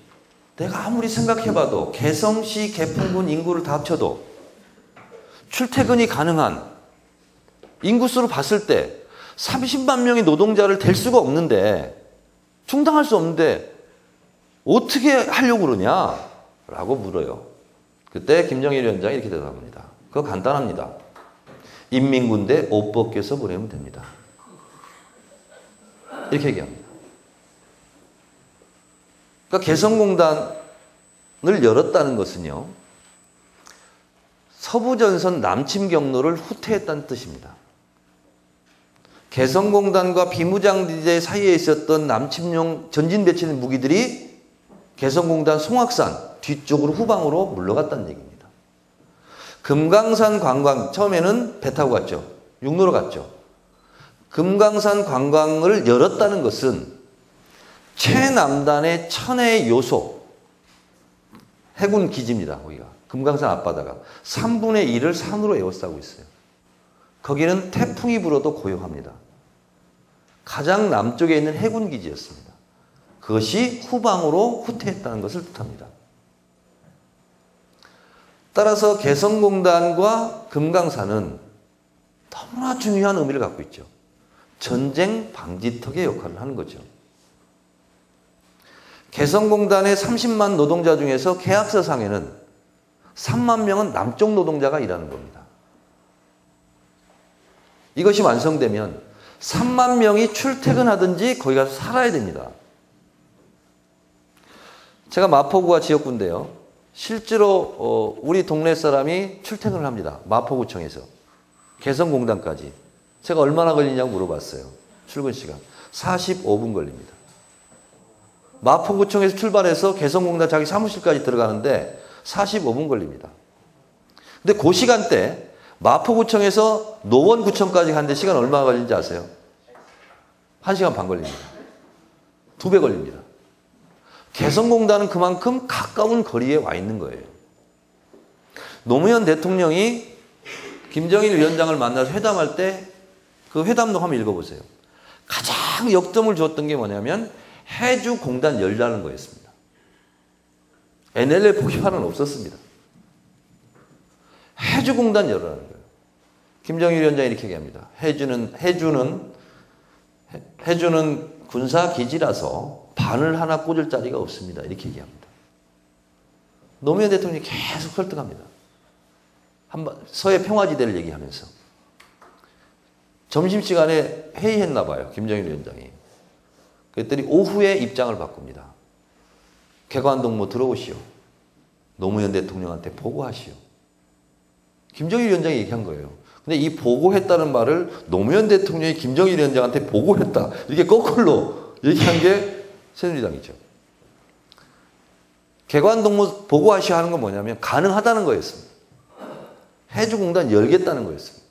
내가 아무리 생각해봐도 개성시, 개풍군 인구를 다 합쳐도 출퇴근이 가능한 인구수로 봤을 때 30만 명의 노동자를 댈 수가 없는데, 충당할 수 없는데 어떻게 하려고 그러냐? 라고 물어요. 그때 김정일 위원장이 이렇게 대답합니다. 그거 간단합니다. 인민군대 옷 벗겨서 보내면 됩니다. 이렇게 얘기합니다. 그러니까 개성공단을 열었다는 것은요, 서부전선 남침 경로를 후퇴했다는 뜻입니다. 개성공단과 비무장지대 사이에 있었던 남침용 전진 배치된 무기들이 개성공단 송악산 뒤쪽으로 후방으로 물러갔다는 얘기입니다. 금강산 관광, 처음에는 배 타고 갔죠. 육로로 갔죠. 금강산 관광을 열었다는 것은 최남단의 천혜의 요소, 해군 기지입니다. 거기가 금강산 앞바다가 3분의 1을 산으로 에워싸고 있어요. 거기는 태풍이 불어도 고요합니다. 가장 남쪽에 있는 해군 기지였습니다. 그것이 후방으로 후퇴했다는 것을 뜻합니다. 따라서 개성공단과 금강산은 너무나 중요한 의미를 갖고 있죠. 전쟁 방지턱의 역할을 하는 거죠. 개성공단의 30만 노동자 중에서 계약서상에는 3만 명은 남쪽 노동자가 일하는 겁니다. 이것이 완성되면 3만 명이 출퇴근하든지 거기 가서 살아야 됩니다. 제가 마포구가 지역구인데요. 실제로 우리 동네 사람이 출퇴근을 합니다. 마포구청에서 개성공단까지. 제가 얼마나 걸리냐고 물어봤어요. 출근 시간 45분 걸립니다. 마포구청에서 출발해서 개성공단 자기 사무실까지 들어가는데 45분 걸립니다. 근데 그 시간대 마포구청에서 노원구청까지 가는데 시간 얼마나 걸리는지 아세요? 1시간 반 걸립니다. 2배 걸립니다. 개성공단은 그만큼 가까운 거리에 와 있는 거예요. 노무현 대통령이 김정일 위원장을 만나서 회담할 때 그 회담록 한번 읽어보세요. 가장 역점을 줬던 게 뭐냐면 해주공단 열라는 거였습니다. NLL 포기판은 없었습니다. 해주공단 열라는 거예요. 김정일 위원장이 이렇게 얘기합니다. 해주는 군사기지라서 바늘 하나 꽂을 자리가 없습니다. 이렇게 얘기합니다. 노무현 대통령이 계속 설득합니다. 한번 서해 평화지대를 얘기하면서. 점심시간에 회의했나 봐요. 김정일 위원장이. 그랬더니 오후에 입장을 바꿉니다. 개관동무 들어오시오. 노무현 대통령한테 보고하시오. 김정일 위원장이 얘기한 거예요. 근데 이 보고했다는 말을 노무현 대통령이 김정일 위원장한테 보고했다. 이렇게 거꾸로 얘기한 게 새누리당이죠. 개관동무 보고하시오 하는 건 뭐냐면 가능하다는 거였습니다. 해주공단 열겠다는 거였습니다.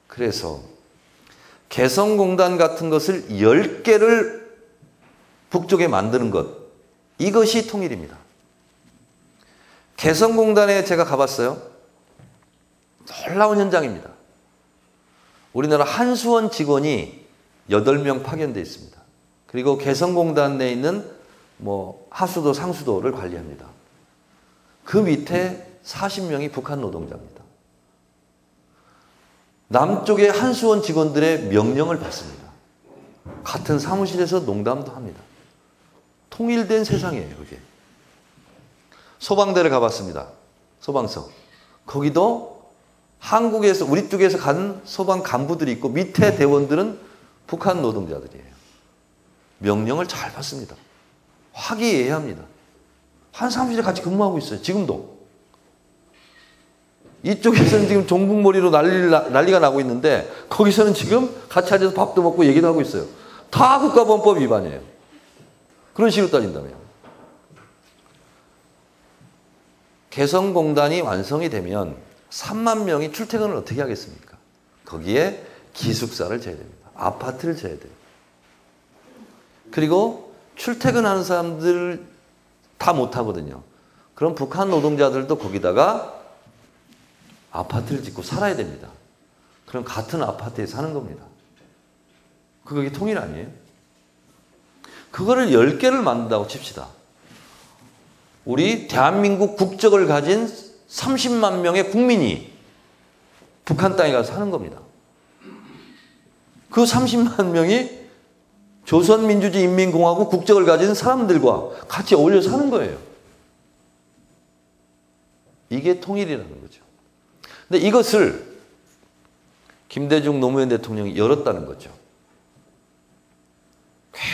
그래서 개성공단 같은 것을 10개를 북쪽에 만드는 것, 이것이 통일입니다. 개성공단에 제가 가봤어요. 놀라운 현장입니다. 우리나라 한수원 직원이 8명 파견되어 있습니다. 그리고 개성공단 내에 있는 하수도, 상수도를 관리합니다. 그 밑에 40명이 북한 노동자입니다. 남쪽의 한수원 직원들의 명령을 받습니다. 같은 사무실에서 농담도 합니다. 통일된 세상이에요, 그게. 소방대를 가봤습니다. 소방서. 거기도 한국에서, 우리 쪽에서 간 소방 간부들이 있고 밑에 대원들은 북한 노동자들이에요. 명령을 잘 받습니다. 화기애애합니다. 한 사무실에 같이 근무하고 있어요. 지금도. 이쪽에서는 지금 종북몰이로 난리가 나고 있는데 거기서는 지금 같이 앉아서 밥도 먹고 얘기도 하고 있어요. 다 국가보안법 위반이에요. 그런 식으로 따진다면. 개성공단이 완성이 되면 3만 명이 출퇴근을 어떻게 하겠습니까? 거기에 기숙사를 지어야 됩니다. 아파트를 지어야 돼요. 그리고 출퇴근하는 사람들 다 못하거든요. 그럼 북한 노동자들도 거기다가 아파트를 짓고 살아야 됩니다. 그럼 같은 아파트에 사는 겁니다. 그게 통일 아니에요? 그거를 10개를 만든다고 칩시다. 우리 대한민국 국적을 가진 30만 명의 국민이 북한 땅에 가서 사는 겁니다. 그 30만 명이 조선민주주의인민공화국 국적을 가진 사람들과 같이 어울려 사는 거예요. 이게 통일이라는 거죠. 근데 이것을 김대중 노무현 대통령이 열었다는 거죠.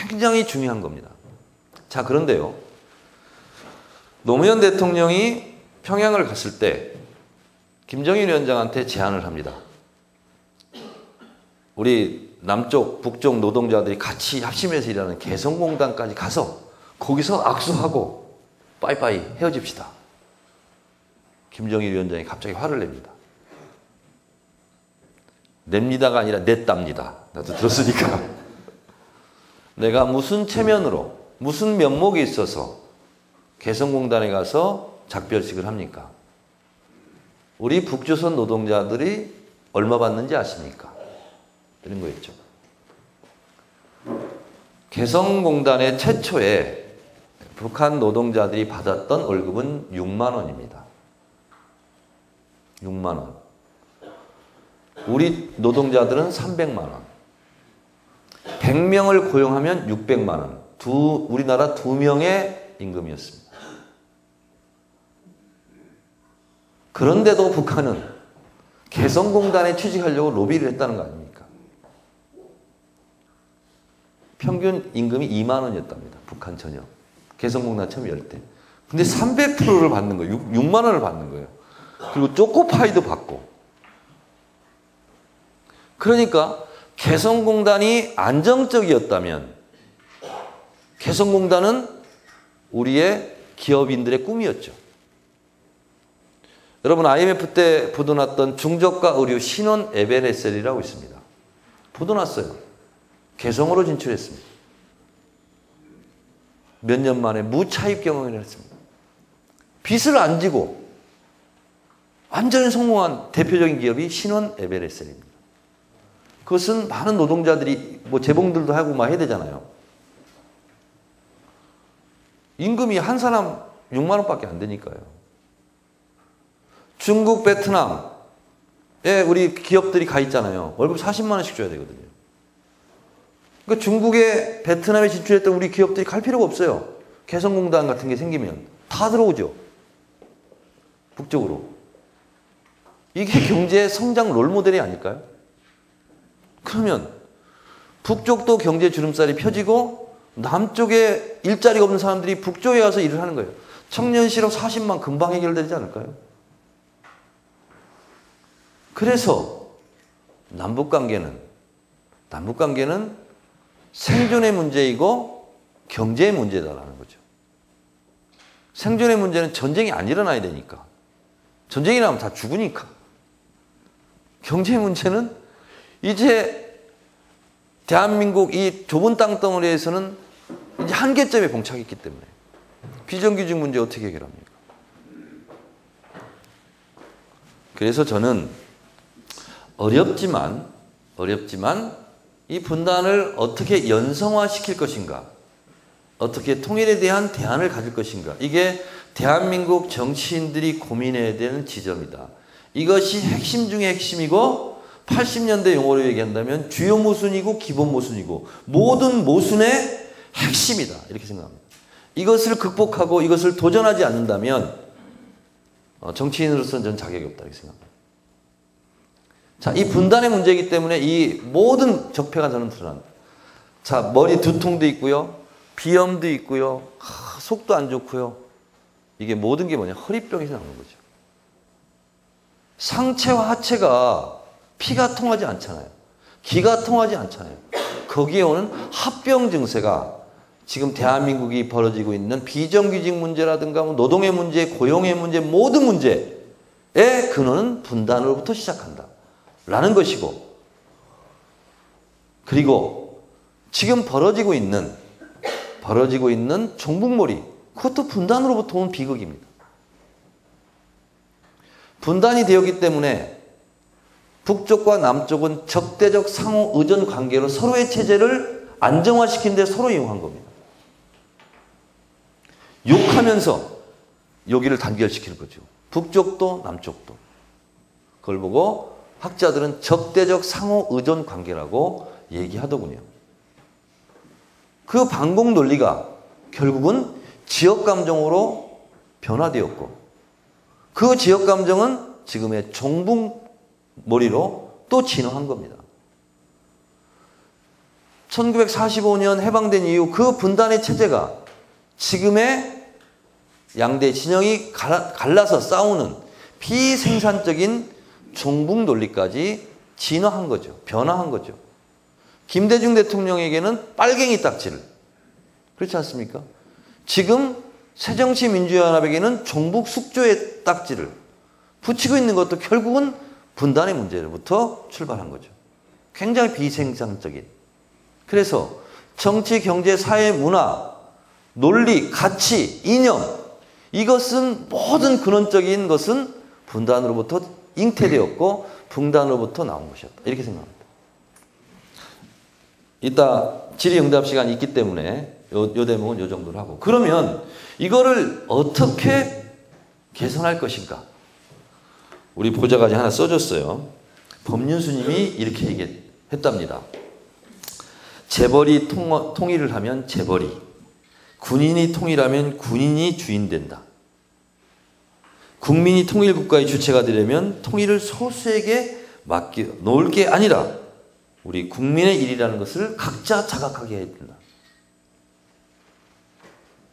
굉장히 중요한 겁니다. 자, 그런데요. 노무현 대통령이 평양을 갔을 때 김정일 위원장한테 제안을 합니다. 우리 남쪽, 북쪽 노동자들이 같이 합심해서 일하는 개성공단까지 가서 거기서 악수하고 빠이빠이 헤어집시다. 김정일 위원장이 갑자기 화를 냅니다. 냅니다가 아니라 냈답니다. 나도 들었으니까. 내가 무슨 체면으로, 무슨 면목이 있어서 개성공단에 가서 작별식을 합니까? 우리 북조선 노동자들이 얼마 받는지 아십니까? 이런 거였죠. 개성공단의 최초에 북한 노동자들이 받았던 월급은 6만 원입니다. 6만 원. 우리 노동자들은 300만 원. 100명을 고용하면 600만 원. 우리나라 2명의 임금이었습니다. 그런데도 북한은 개성공단에 취직하려고 로비를 했다는 거 아닙니까? 평균 임금이 2만 원이었답니다. 북한 전역. 개성공단 처음 열 때. 근데 300%를 받는 거예요. 6만 원을 받는 거예요. 그리고 초코파이도 받고. 그러니까 개성공단이 안정적이었다면 개성공단은 우리의 기업인들의 꿈이었죠. 여러분 IMF 때 보도났던 중저가 의류 신원 에베레셀이라고 있습니다. 보도났어요. 개성으로 진출했습니다. 몇 년 만에 무차입 경영을 했습니다. 빚을 안 지고 완전히 성공한 대표적인 기업이 신원 에베레셀입니다. 그것은 많은 노동자들이 뭐 재봉들도 하고 막 해야 되잖아요. 임금이 한 사람 6만 원밖에 안 되니까요. 중국, 베트남에 우리 기업들이 가 있잖아요. 월급 40만 원씩 줘야 되거든요. 그러니까 중국에 베트남에 진출했던 우리 기업들이 갈 필요가 없어요. 개성공단 같은 게 생기면 다 들어오죠. 북쪽으로. 이게 경제 성장 롤모델이 아닐까요? 그러면 북쪽도 경제 주름살이 펴지고 남쪽에 일자리가 없는 사람들이 북쪽에 와서 일을 하는 거예요. 청년 실업 40만 금방 해결되지 않을까요? 그래서 남북관계는 생존의 문제이고 경제의 문제다라는 거죠. 생존의 문제는 전쟁이 안 일어나야 되니까. 전쟁이 나면 다 죽으니까. 경제의 문제는 이제 대한민국 이 좁은 땅덩어리에서는 이제 한계점에 봉착했기 때문에 비정규직 문제 어떻게 해결합니까? 그래서 저는 어렵지만 이 분단을 어떻게 연성화시킬 것인가, 어떻게 통일에 대한 대안을 가질 것인가, 이게 대한민국 정치인들이 고민해야 되는 지점이다. 이것이 핵심 중에 핵심이고 80년대 용어로 얘기한다면 주요 모순이고 기본 모순이고 모든 모순의 핵심이다. 이렇게 생각합니다. 이것을 극복하고 이것을 도전하지 않는다면 정치인으로서는 저는 자격이 없다. 이렇게 생각합니다. 자, 이 분단의 문제이기 때문에 이 모든 적폐가 저는 드러납니다. 자, 머리 두통도 있고요. 비염도 있고요. 속도 안 좋고요. 이게 모든 게 뭐냐? 허리병에서 나오는 거죠. 상체와 하체가 피가 통하지 않잖아요. 기가 통하지 않잖아요. 거기에 오는 합병 증세가 지금 대한민국이 벌어지고 있는 비정규직 문제라든가 노동의 문제, 고용의 문제, 모든 문제의 근원은 분단으로부터 시작한다. 라는 것이고, 그리고 지금 벌어지고 있는 종북몰이, 그것도 분단으로부터 온 비극입니다. 분단이 되었기 때문에 북쪽과 남쪽은 적대적 상호 의존 관계로 서로의 체제를 안정화시키는 데 서로 이용한 겁니다. 욕하면서 여기를 단결시키는 거죠. 북쪽도 남쪽도. 그걸 보고 학자들은 적대적 상호 의존 관계라고 얘기하더군요. 그 반공 논리가 결국은 지역 감정으로 변화되었고, 그 지역 감정은 지금의 종북 머리로 또 진화한 겁니다. 1945년 해방된 이후 그 분단의 체제가 지금의 양대 진영이 갈라서 싸우는 비생산적인 종북 논리까지 진화한 거죠. 변화한 거죠. 김대중 대통령에게는 빨갱이 딱지를, 그렇지 않습니까? 지금 새정치민주연합에게는 종북 숙조의 딱지를 붙이고 있는 것도 결국은 분단의 문제로부터 출발한 거죠. 굉장히 비생산적인. 그래서 정치, 경제, 사회, 문화, 논리, 가치, 이념, 이것은 모든 근원적인 것은 분단으로부터 잉태되었고 분단으로부터 나온 것이었다. 이렇게 생각합니다. 이따 질의응답 시간이 있기 때문에 요 대목은 요 정도로 하고, 그러면 이거를 어떻게 개선할 것인가? 우리 보좌관이 하나 써줬어요. 법륜스님이 이렇게 얘기했답니다. 재벌이 통일을 하면 재벌이, 군인이 통일하면 군인이 주인 된다. 국민이 통일국가의 주체가 되려면 통일을 소수에게 놓을 게 아니라 우리 국민의 일이라는 것을 각자 자각하게 해야 된다.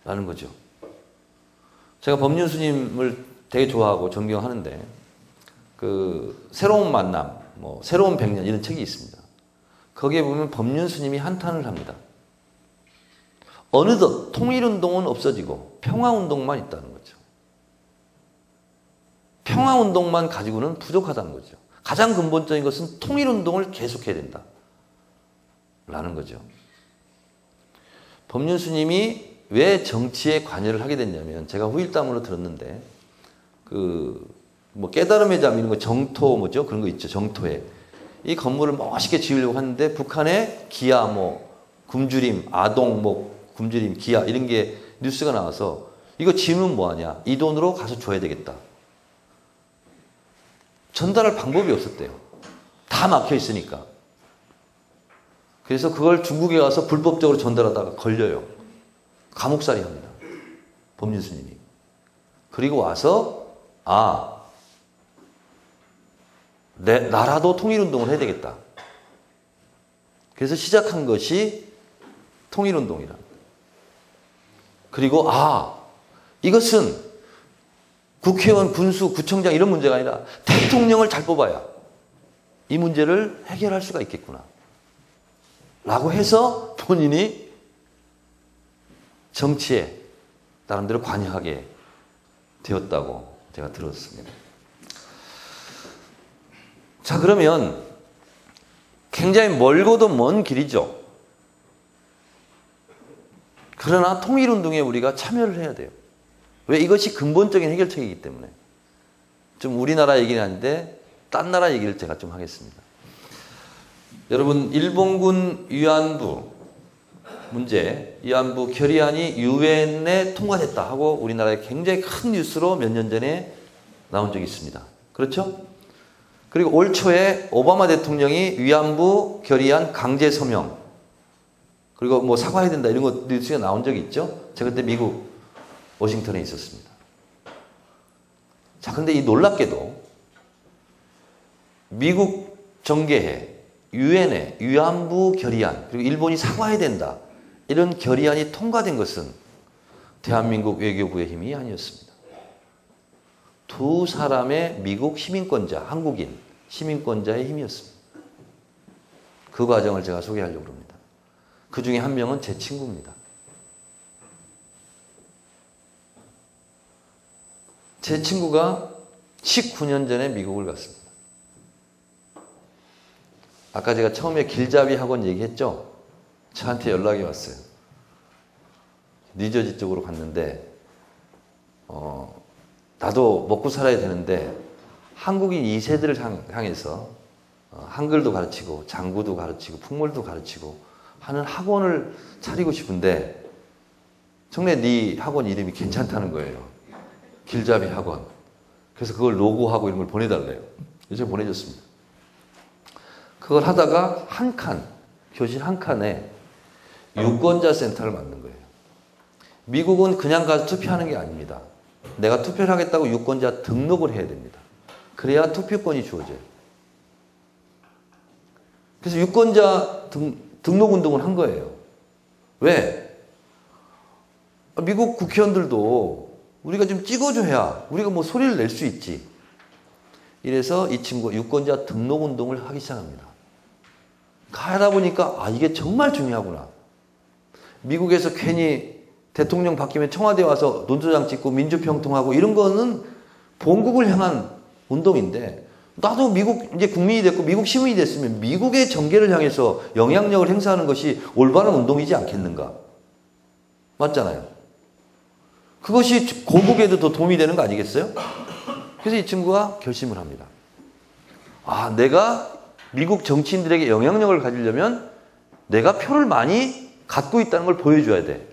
라는 거죠. 제가 법륜스님을 되게 좋아하고 존경하는데, 그 새로운 만남, 뭐 새로운 백년 이런 책이 있습니다. 거기에 보면 법륜스님이 한탄을 합니다. 어느덧 통일운동은 없어지고 평화운동만 있다는 거죠. 평화운동만 가지고는 부족하다는 거죠. 가장 근본적인 것은 통일운동을 계속해야 된다. 라는 거죠. 법륜스님이 왜 정치에 관여를 하게 됐냐면, 제가 후일담으로 들었는데, 뭐 깨달음의 잠 이런 거, 정토 뭐죠? 그런 거 있죠. 정토에. 이 건물을 멋있게 지으려고 하는데 북한에 기아 뭐 굶주림, 아동 뭐 굶주림, 기아 이런 게 뉴스가 나와서 이거 지으면 뭐하냐? 이 돈으로 가서 줘야 되겠다. 전달할 방법이 없었대요. 다 막혀 있으니까. 그래서 그걸 중국에 가서 불법적으로 전달하다가 걸려요. 감옥살이 합니다. 법륜스님이. 그리고 와서 나라도 통일운동을 해야 되겠다. 그래서 시작한 것이 통일운동이라. 그리고 이것은 국회의원, 군수, 구청장 이런 문제가 아니라 대통령을 잘 뽑아야 이 문제를 해결할 수가 있겠구나. 라고 해서 본인이 정치에 나름대로 관여하게 되었다고 제가 들었습니다. 자, 그러면 굉장히 멀고도 먼 길이죠. 그러나 통일운동에 우리가 참여를 해야 돼요. 왜? 이것이 근본적인 해결책이기 때문에. 좀 우리나라 얘기는 아닌데 딴 나라 얘기를 제가 좀 하겠습니다. 여러분, 일본군 위안부 문제, 위안부 결의안이 유엔에 통과됐다 하고 우리나라에 굉장히 큰 뉴스로 몇 년 전에 나온 적이 있습니다. 그렇죠? 그리고 올 초에 오바마 대통령이 위안부 결의안 강제 서명, 그리고 뭐 사과해야 된다 이런 거 뉴스가 나온 적이 있죠. 제가 그때 미국 워싱턴에 있었습니다. 자, 근데 이 놀랍게도 미국 정계에 유엔에 위안부 결의안, 그리고 일본이 사과해야 된다 이런 결의안이 통과된 것은 대한민국 외교부의 힘이 아니었습니다. 두 사람의 미국 시민권자, 한국인 시민권자의 힘이었습니다. 그 과정을 제가 소개하려고 합니다. 그 중에 한 명은 제 친구입니다. 제 친구가 19년 전에 미국을 갔습니다. 아까 제가 처음에 길잡이 학원 얘기했죠? 저한테 연락이 왔어요. 뉴저지 쪽으로 갔는데 나도 먹고 살아야 되는데 한국인 2세들을 향해서 한글도 가르치고 장구도 가르치고 풍물도 가르치고 하는 학원을 차리고 싶은데 청래 네 학원 이름이 괜찮다는 거예요. 길잡이 학원. 그래서 그걸 로고하고 이런 걸 보내달래요. 그래서 보내줬습니다. 그걸 하다가 한 칸, 교실 한 칸에 유권자 센터를 만든 거예요. 미국은 그냥 가서 투표하는 게 아닙니다. 내가 투표를 하겠다고 유권자 등록을 해야 됩니다. 그래야 투표권이 주어져요. 그래서 유권자 등록 운동을 한 거예요. 왜? 미국 국회의원들도 우리가 좀 찍어줘야 우리가 뭐 소리를 낼 수 있지. 이래서 이 친구가 유권자 등록 운동을 하기 시작합니다. 가다 보니까 아 이게 정말 중요하구나. 미국에서 괜히 대통령 바뀌면 청와대 와서 논조장 찍고 민주평통하고 이런 거는 본국을 향한 운동인데 나도 미국 이제 국민이 됐고 미국 시민이 됐으면 미국의 정계를 향해서 영향력을 행사하는 것이 올바른 운동이지 않겠는가? 맞잖아요. 그것이 고국에도 더 도움이 되는 거 아니겠어요? 그래서 이 친구가 결심을 합니다. 아, 내가 미국 정치인들에게 영향력을 가지려면 내가 표를 많이 갖고 있다는 걸 보여줘야 돼.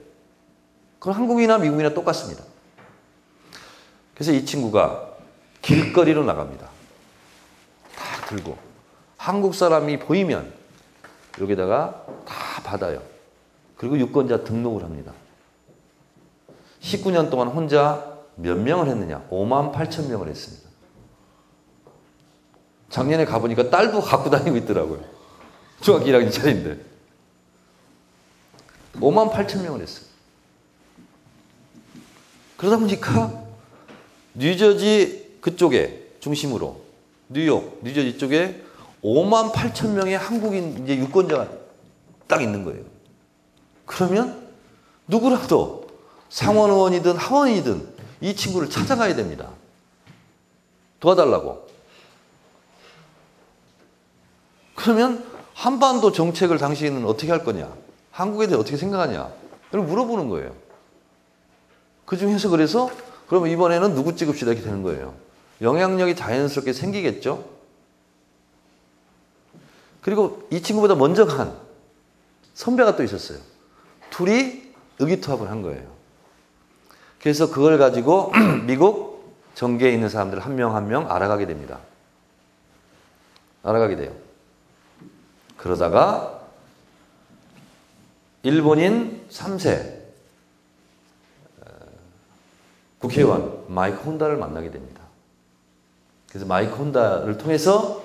그건 한국이나 미국이나 똑같습니다. 그래서 이 친구가 길거리로 나갑니다. 다 들고. 한국 사람이 보이면 여기다가 다 받아요. 그리고 유권자 등록을 합니다. 19년 동안 혼자 몇 명을 했느냐? 58,000명을 했습니다. 작년에 가보니까 딸도 갖고 다니고 있더라고요. 중학교 1학년짜리인데. 58,000명을 했어요. 그러다 보니까 뉴저지 그쪽에 중심으로 뉴욕, 뉴저지 쪽에 58,000명의 한국인 이제 유권자가 딱 있는 거예요. 그러면 누구라도 상원 의원이든 하원이든 이 친구를 찾아가야 됩니다. 도와달라고. 그러면 한반도 정책을 당신은 어떻게 할 거냐? 한국에 대해 어떻게 생각하냐? 이걸 물어보는 거예요. 그 중에서 그래서 그러면 이번에는 누구 찍읍시다 이렇게 되는 거예요. 영향력이 자연스럽게 생기겠죠? 그리고 이 친구보다 먼저 간 선배가 또 있었어요. 둘이 의기투합을 한 거예요. 그래서 그걸 가지고 미국 정계에 있는 사람들 한 명 한 명 알아가게 됩니다. 알아가게 돼요. 그러다가 일본인 3세 국회의원 마이크 혼다를 만나게 됩니다. 그래서 마이크 혼다를 통해서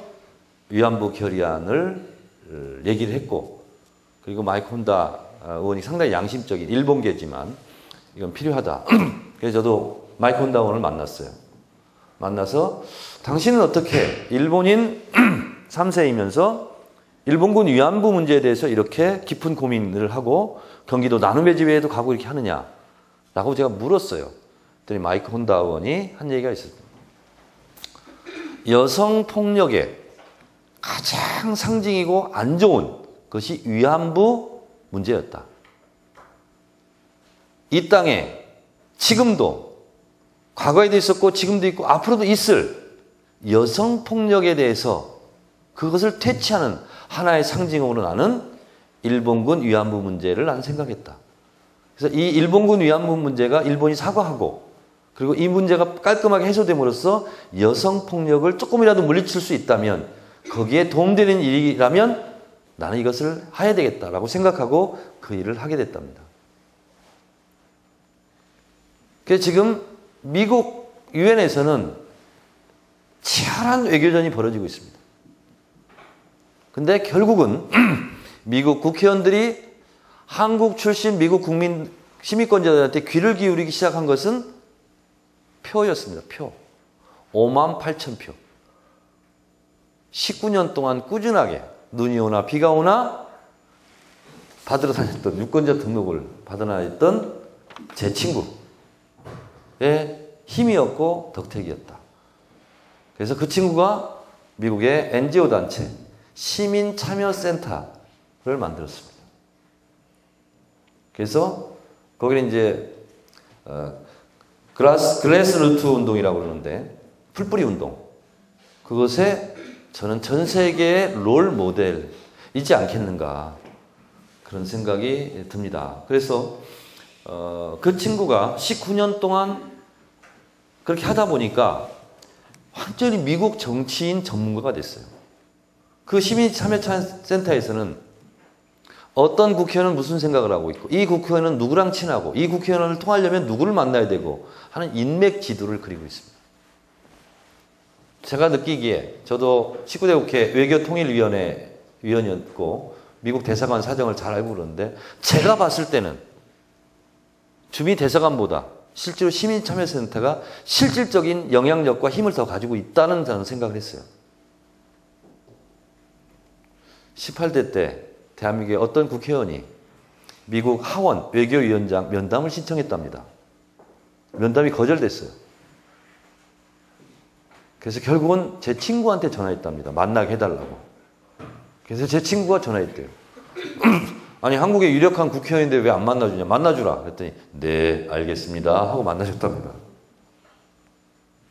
위안부 결의안을 얘기를 했고, 그리고 마이크 혼다 의원이 상당히 양심적인 일본계지만 이건 필요하다. 그래서 저도 마이크 혼다 의원을 만났어요. 만나서 당신은 어떻게 일본인 3세이면서 일본군 위안부 문제에 대해서 이렇게 깊은 고민을 하고 경기도 나눔의 지회에도 가고 이렇게 하느냐 라고 제가 물었어요. 그랬더니 마이크 혼다 의원이 한 얘기가 있었어요. 여성폭력의 가장 상징이고 안 좋은 것이 위안부 문제였다. 이 땅에 지금도 과거에도 있었고 지금도 있고 앞으로도 있을 여성폭력에 대해서 그것을 퇴치하는 하나의 상징으로 나는 일본군 위안부 문제를 나는 생각했다. 그래서 이 일본군 위안부 문제가 일본이 사과하고 그리고 이 문제가 깔끔하게 해소됨으로써 여성폭력을 조금이라도 물리칠 수 있다면 거기에 도움되는 일이라면 나는 이것을 해야 되겠다라고 생각하고 그 일을 하게 됐답니다. 그래서 지금 미국 유엔에서는 치열한 외교전이 벌어지고 있습니다. 근데 결국은 미국 국회의원들이 한국 출신 미국 국민 시민권자들한테 귀를 기울이기 시작한 것은 표였습니다. 표. 58,000표. 19년 동안 꾸준하게 눈이 오나 비가 오나 받으러 다녔던 유권자 등록을 받으러 다녔던 제 친구의 힘이었고 덕택이었다. 그래서 그 친구가 미국의 NGO 단체 시민참여센터를 만들었습니다. 그래서 거기는 이제 그래스루트 운동이라고 그러는데 풀뿌리 운동. 그것에 저는 전 세계의 롤 모델이지 않겠는가 그런 생각이 듭니다. 그래서 그 친구가 19년 동안 그렇게 하다 보니까 완전히 미국 정치인 전문가가 됐어요. 그 시민참여센터에서는 어떤 국회의원은 무슨 생각을 하고 있고, 이 국회의원은 누구랑 친하고, 이 국회의원을 통하려면 누구를 만나야 되고 하는 인맥 지도를 그리고 있습니다. 제가 느끼기에 저도 19대 국회 외교통일위원회 위원이었고 미국 대사관 사정을 잘 알고 그러는데, 제가 봤을 때는 주미 대사관보다 실제로 시민참여센터가 실질적인 영향력과 힘을 더 가지고 있다는 저는 생각을 했어요. 18대 때 대한민국의 어떤 국회의원이 미국 하원 외교위원장 면담을 신청했답니다. 면담이 거절됐어요. 그래서 결국은 제 친구한테 전화했답니다. 만나게 해달라고. 그래서 제 친구가 전화했대요. 아니, 한국의 유력한 국회의원인데 왜 안 만나주냐? 만나주라. 그랬더니 네, 알겠습니다 하고 만나셨답니다.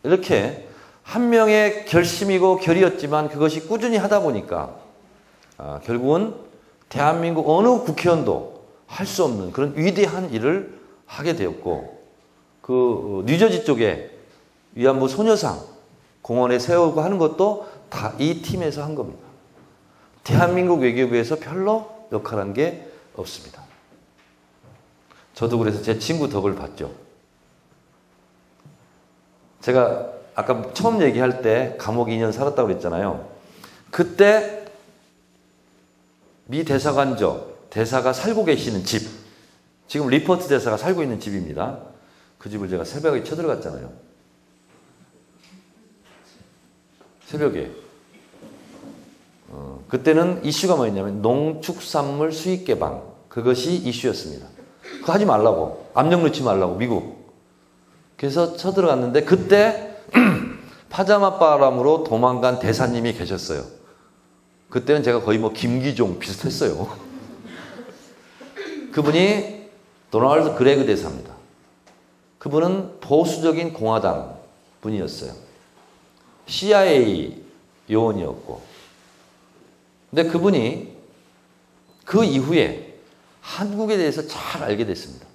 이렇게 한 명의 결심이고 결의였지만 그것이 꾸준히 하다 보니까 결국은 대한민국 어느 국회의원도 할 수 없는 그런 위대한 일을 하게 되었고, 그 뉴저지 쪽에 위안부 소녀상 공원에 세우고 하는 것도 다 이 팀에서 한 겁니다. 대한민국 외교부에서 별로 역할한 게 없습니다. 저도 그래서 제 친구 덕을 봤죠. 제가 아까 처음 얘기할 때 감옥 2년 살았다고 그랬잖아요. 그때 미 대사가 살고 계시는 집, 지금 리퍼트 대사가 살고 있는 집입니다. 그 집을 제가 새벽에 쳐들어갔잖아요. 새벽에. 그때는 이슈가 뭐였냐면 농축산물 수입 개방, 그것이 이슈였습니다. 그거 하지 말라고, 압력 넣지 말라고, 미국. 그래서 쳐들어갔는데 그때 파자마 바람으로 도망간 대사님이 계셨어요. 그때는 제가 거의 뭐 김기종 비슷했어요. 그분이 도널드 그레그 대사입니다. 그분은 보수적인 공화당 분이었어요. CIA 요원이었고. 근데 그분이 그 이후에 한국에 대해서 잘 알게 됐습니다.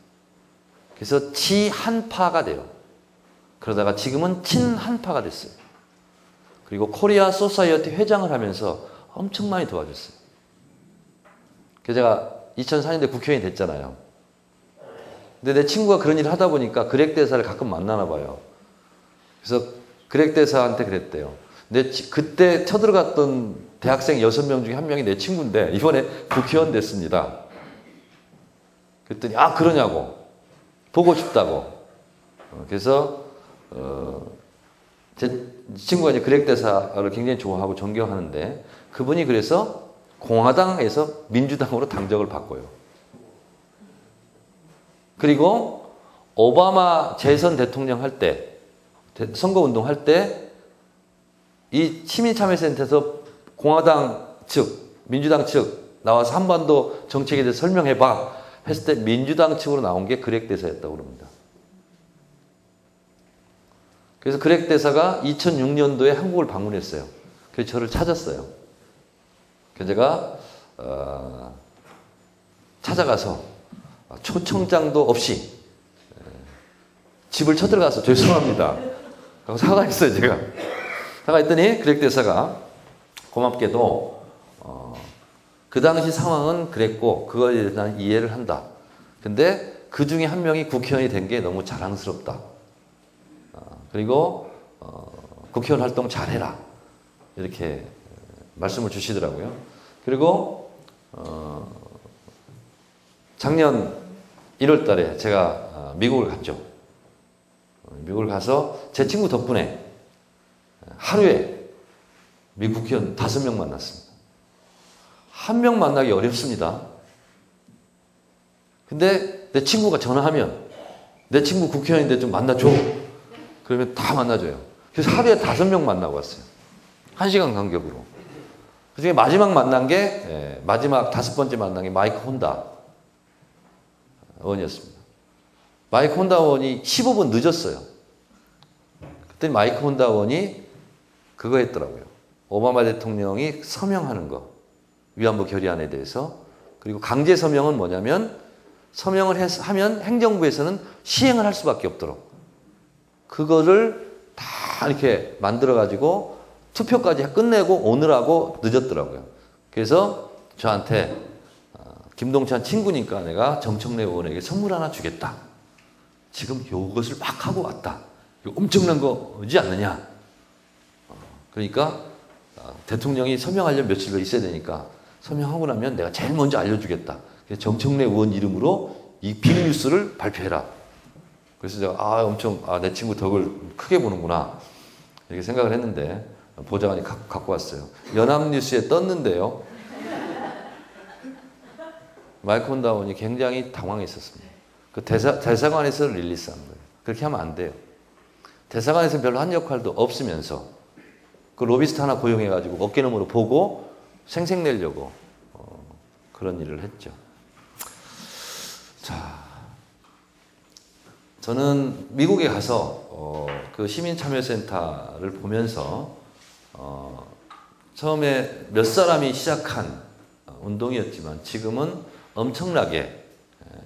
그래서 치한파가 돼요. 그러다가 지금은 친한파가 됐어요. 그리고 코리아 소사이어티 회장을 하면서 엄청 많이 도와줬어요. 그래서 제가 2004년대 국회의원이 됐잖아요. 근데 내 친구가 그런 일을 하다 보니까 그렉 대사를 가끔 만나나 봐요. 그래서 그렉 대사한테 그랬대요. 그때 쳐들어갔던 대학생 6명 중에 1명이 내 친구인데 이번에 국회의원 됐습니다. 그랬더니 그러냐고. 보고 싶다고. 그래서 제 친구가 이제 그렉 대사를 굉장히 좋아하고 존경하는데, 그분이 그래서 공화당에서 민주당으로 당적을 바꿔요. 그리고 오바마 재선 대통령 할 때, 선거운동 할 때 이 시민참여센터에서 공화당 측, 민주당 측 나와서 한반도 정책에 대해서 설명해봐 했을 때 민주당 측으로 나온 게 그렉 대사였다고 그럽니다. 그래서 그렉 대사가 2006년도에 한국을 방문했어요. 그래서 저를 찾았어요. 그래서 제가 찾아가서 초청장도 없이 집을 쳐들어가서 죄송합니다 하고 사과했어요. 제가 사과했더니 그렉 대사가 고맙게도 그 당시 상황은 그랬고 그거에 대해서 나는 이해를 한다. 근데 그 중에 한 명이 국회의원이 된 게 너무 자랑스럽다. 그리고 국회의원 활동 잘해라. 이렇게 말씀을 주시더라고요. 그리고 작년 1월 달에 제가 미국을 갔죠. 미국을 가서 제 친구 덕분에 하루에 미국 국회의원 5명 만났습니다. 한 명 만나기 어렵습니다. 근데 내 친구가 전화하면 내 친구 국회의원인데 좀 만나줘. 그러면 다 만나줘요. 그래서 하루에 5명 만나고 왔어요. 1시간 간격으로. 그 중에 마지막 만난 게, 마지막 5번째 만난 게 마이크 혼다 의원이었습니다. 마이크 혼다 의원이 15분 늦었어요. 그때 마이크 혼다 의원이 그거 했더라고요. 오바마 대통령이 서명하는 거. 위안부 결의안에 대해서. 그리고 강제 서명은 뭐냐면 서명을 하면 행정부에서는 시행을 할 수밖에 없도록 그거를 다 이렇게 만들어가지고 투표까지 끝내고 오느라고 늦었더라고요. 그래서 저한테 김동찬 친구니까 내가 정청래 의원에게 선물 하나 주겠다. 지금 이것을 막 하고 왔다. 이거 엄청난 거지 않느냐. 그러니까 대통령이 서명하려면 며칠 더 있어야 되니까 서명하고 나면 내가 제일 먼저 알려주겠다. 그래서 정청래 의원 이름으로 이 빅뉴스를 발표해라. 그래서 제가 엄청 내 친구 덕을 크게 보는구나 이렇게 생각을 했는데 보좌관이 갖고 왔어요. 연합뉴스에 떴는데요. 마이크 혼다운이 굉장히 당황했었습니다. 그 대사관에서 릴리스한 거예요. 그렇게 하면 안 돼요. 대사관에서 별로 한 역할도 없으면서 그 로비스트 하나 고용해가지고 어깨너머로 보고 생색내려고 그런 일을 했죠. 자, 저는 미국에 가서 그 시민참여센터를 보면서 처음에 몇 사람이 시작한 운동이었지만 지금은 엄청나게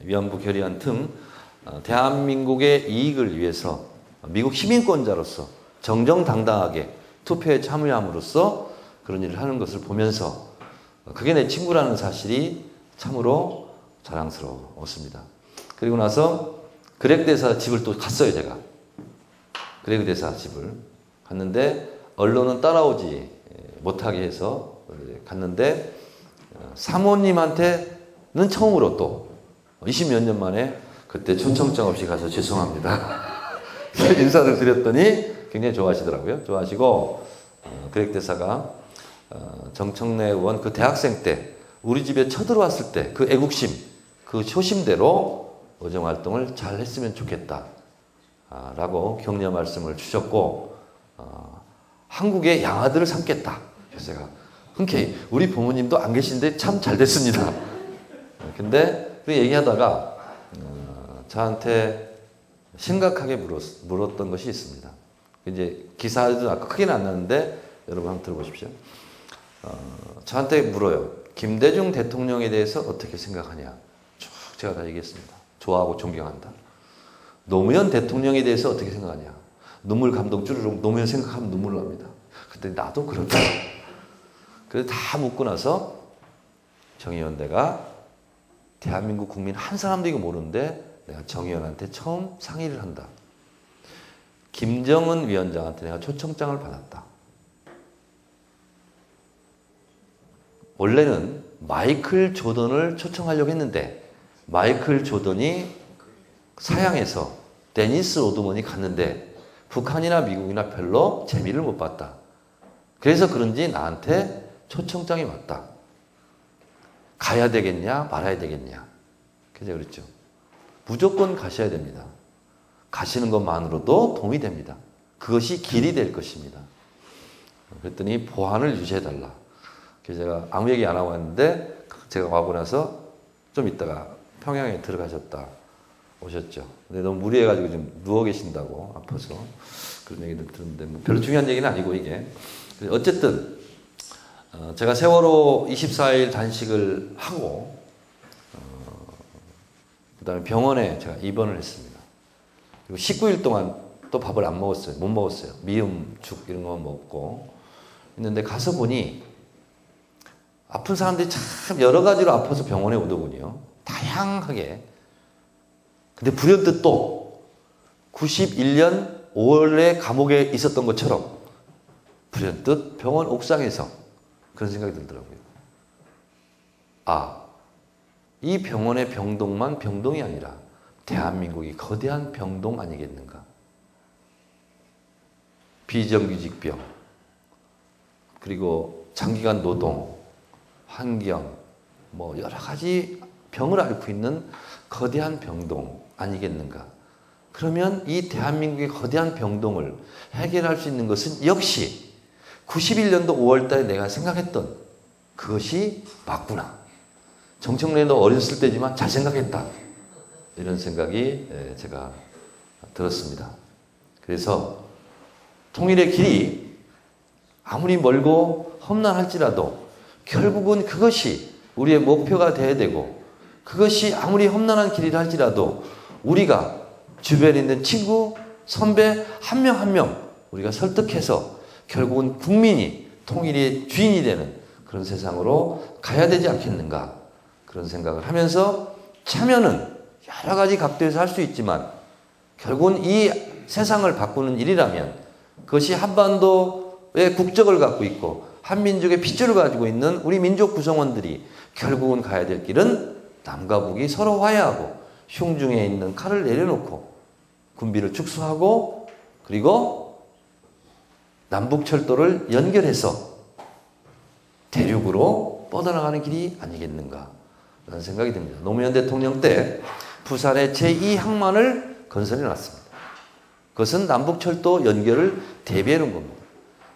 위안부 결의안 등 대한민국의 이익을 위해서 미국 시민권자로서 정정당당하게 투표에 참여함으로써 그런 일을 하는 것을 보면서 그게 내 친구라는 사실이 참으로 자랑스러웠습니다. 그리고 나서 그렉 대사 집을 또 갔어요, 제가. 그렉 대사 집을 갔는데 언론은 따라오지 못하게 해서 갔는데 사모님한테는 처음으로 또 20몇 년 만에 그때 초청장 없이 가서 죄송합니다. 인사를 드렸더니 굉장히 좋아하시더라고요. 좋아하시고 그렉 대사가 정청래 의원 그 대학생 때 우리 집에 쳐들어왔을 때 그 애국심, 그 초심대로 의정활동을 잘 했으면 좋겠다 라고 격려 말씀을 주셨고 한국의 양아들을 삼겠다. 그래서 제가 흔쾌히 우리 부모님도 안 계신데 참 잘 됐습니다. 근데 그 얘기하다가 저한테 심각하게 물었던 것이 있습니다. 이제 기사도 아까 크게는 안 나는데 여러분 한번 들어보십시오. 저한테 물어요. 김대중 대통령에 대해서 어떻게 생각하냐. 쭉 제가 다 얘기했습니다. 좋아하고 존경한다. 노무현 대통령에 대해서 어떻게 생각하냐. 눈물 감동 쭈르륵 노무현 생각하면 눈물 납니다. 근데 나도 그렇다. 그래서 다 묻고 나서 정 의원 내가 대한민국 국민 한 사람도 이거 모르는데 내가 정 의원한테 처음 상의를 한다. 김정은 위원장한테 내가 초청장을 받았다. 원래는 마이클 조던을 초청하려고 했는데 마이클 조던이 사양해서 데니스 로드먼이 갔는데 북한이나 미국이나 별로 재미를 못 봤다. 그래서 그런지 나한테 초청장이 왔다. 가야 되겠냐 말아야 되겠냐. 그래서 그랬죠. 무조건 가셔야 됩니다. 가시는 것만으로도 도움이 됩니다. 그것이 길이 될 것입니다. 그랬더니 보안을 유지해달라. 그래서 제가 아무 얘기 안 하고 왔는데 제가 와고 나서 좀 있다가 평양에 들어가셨다 오셨죠. 근데 너무 무리해가지고 좀 누워 계신다고 아파서 그런 얘기를 들었는데 뭐 별로 중요한 얘기는 아니고 이게 어쨌든 제가 세월호 24일 단식을 하고 그 다음에 병원에 제가 입원을 했습니다. 그리고 19일 동안 또 밥을 안 먹었어요. 못 먹었어요. 미음, 죽 이런 거 먹고 있는데 가서 보니 아픈 사람들이 참 여러 가지로 아파서 병원에 오더군요. 다양하게. 근데 불현듯 또 91년 5월에 감옥에 있었던 것처럼 불현듯 병원 옥상에서 그런 생각이 들더라고요. 이 병원의 병동만 병동이 아니라 대한민국이 거대한 병동 아니겠는가. 비정규직병, 그리고 장기간 노동, 환경, 뭐 여러 가지 병을 앓고 있는 거대한 병동 아니겠는가. 그러면 이 대한민국의 거대한 병동을 해결할 수 있는 것은 역시 91년도 5월달에 내가 생각했던 그것이 맞구나. 정청래도 어렸을 때지만 잘 생각했다. 이런 생각이 제가 들었습니다. 그래서 통일의 길이 아무리 멀고 험난할지라도 결국은 그것이 우리의 목표가 되어야 되고 그것이 아무리 험난한 길이라 할지라도 우리가 주변에 있는 친구, 선배 한 명 한 명 우리가 설득해서 결국은 국민이 통일의 주인이 되는 그런 세상으로 가야 되지 않겠는가, 그런 생각을 하면서 참여는 여러 가지 각도에서 할 수 있지만 결국은 이 세상을 바꾸는 일이라면 그것이 한반도의 국적을 갖고 있고 한민족의 핏줄을 가지고 있는 우리 민족 구성원들이 결국은 가야 될 길은 남과 북이 서로 화해하고 흉중에 있는 칼을 내려놓고 군비를 축소하고 그리고 남북철도를 연결해서 대륙으로 뻗어나가는 길이 아니겠는가 라는 생각이 듭니다. 노무현 대통령 때 부산에 제2항만을 건설해 놨습니다. 그것은 남북철도 연결을 대비해 놓은 겁니다.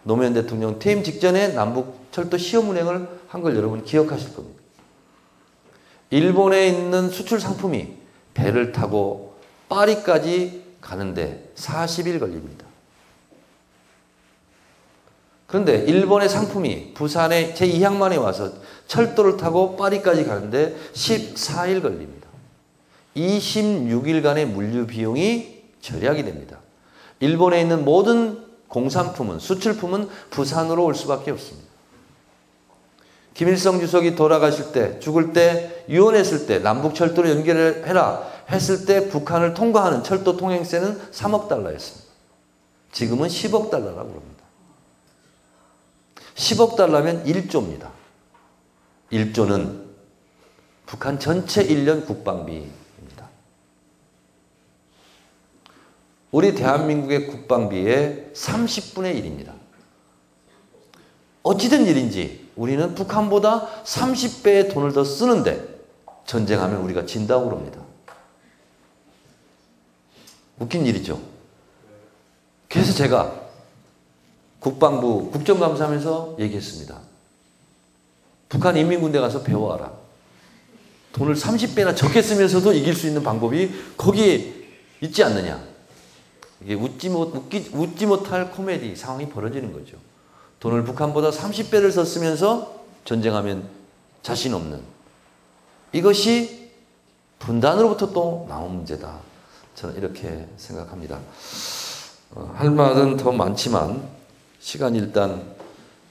노무현 대통령 퇴임 직전에 남북철도 시험 운행을 한 걸 여러분 기억하실 겁니다. 일본에 있는 수출 상품이 배를 타고 파리까지 가는데 40일 걸립니다. 그런데 일본의 상품이 부산의 제2항만에 와서 철도를 타고 파리까지 가는데 14일 걸립니다. 26일간의 물류 비용이 절약이 됩니다. 일본에 있는 모든 공산품은, 수출품은 부산으로 올 수밖에 없습니다. 김일성 주석이 돌아가실 때, 죽을 때, 유언했을 때 남북철도를 연결해라 했을 때 북한을 통과하는 철도 통행세는 3억 달러였습니다. 지금은 10억 달러라고 합니다. 10억 달러면 1조입니다. 1조는 북한 전체 1년 국방비입니다. 우리 대한민국의 국방비의 30분의 1입니다. 어찌된 일인지 우리는 북한보다 30배의 돈을 더 쓰는데 전쟁하면 우리가 진다고 그럽니다. 웃긴 일이죠. 그래서 제가 국방부 국정감사하면서 얘기했습니다. 북한 인민군대 가서 배워와라. 돈을 30배나 적게 쓰면서도 이길 수 있는 방법이 거기에 있지 않느냐. 이게 웃지 못할 코미디 상황이 벌어지는 거죠. 돈을 북한보다 30배를 더 쓰면서 전쟁하면 자신 없는. 이것이 분단으로부터 또 나온 문제다. 저는 이렇게 생각합니다. 할 말은 더 많지만 시간이 일단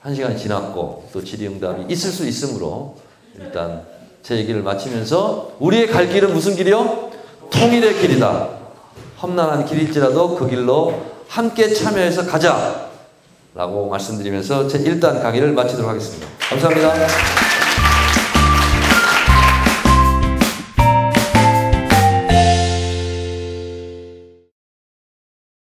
1시간이 지났고 또 질의응답이 있을 수 있으므로 일단 제 얘기를 마치면서 우리의 갈 길은 무슨 길이요? 통일의 길이다. 험난한 길일지라도 그 길로 함께 참여해서 가자 라고 말씀드리면서 제 1단 강의를 마치도록 하겠습니다. 감사합니다.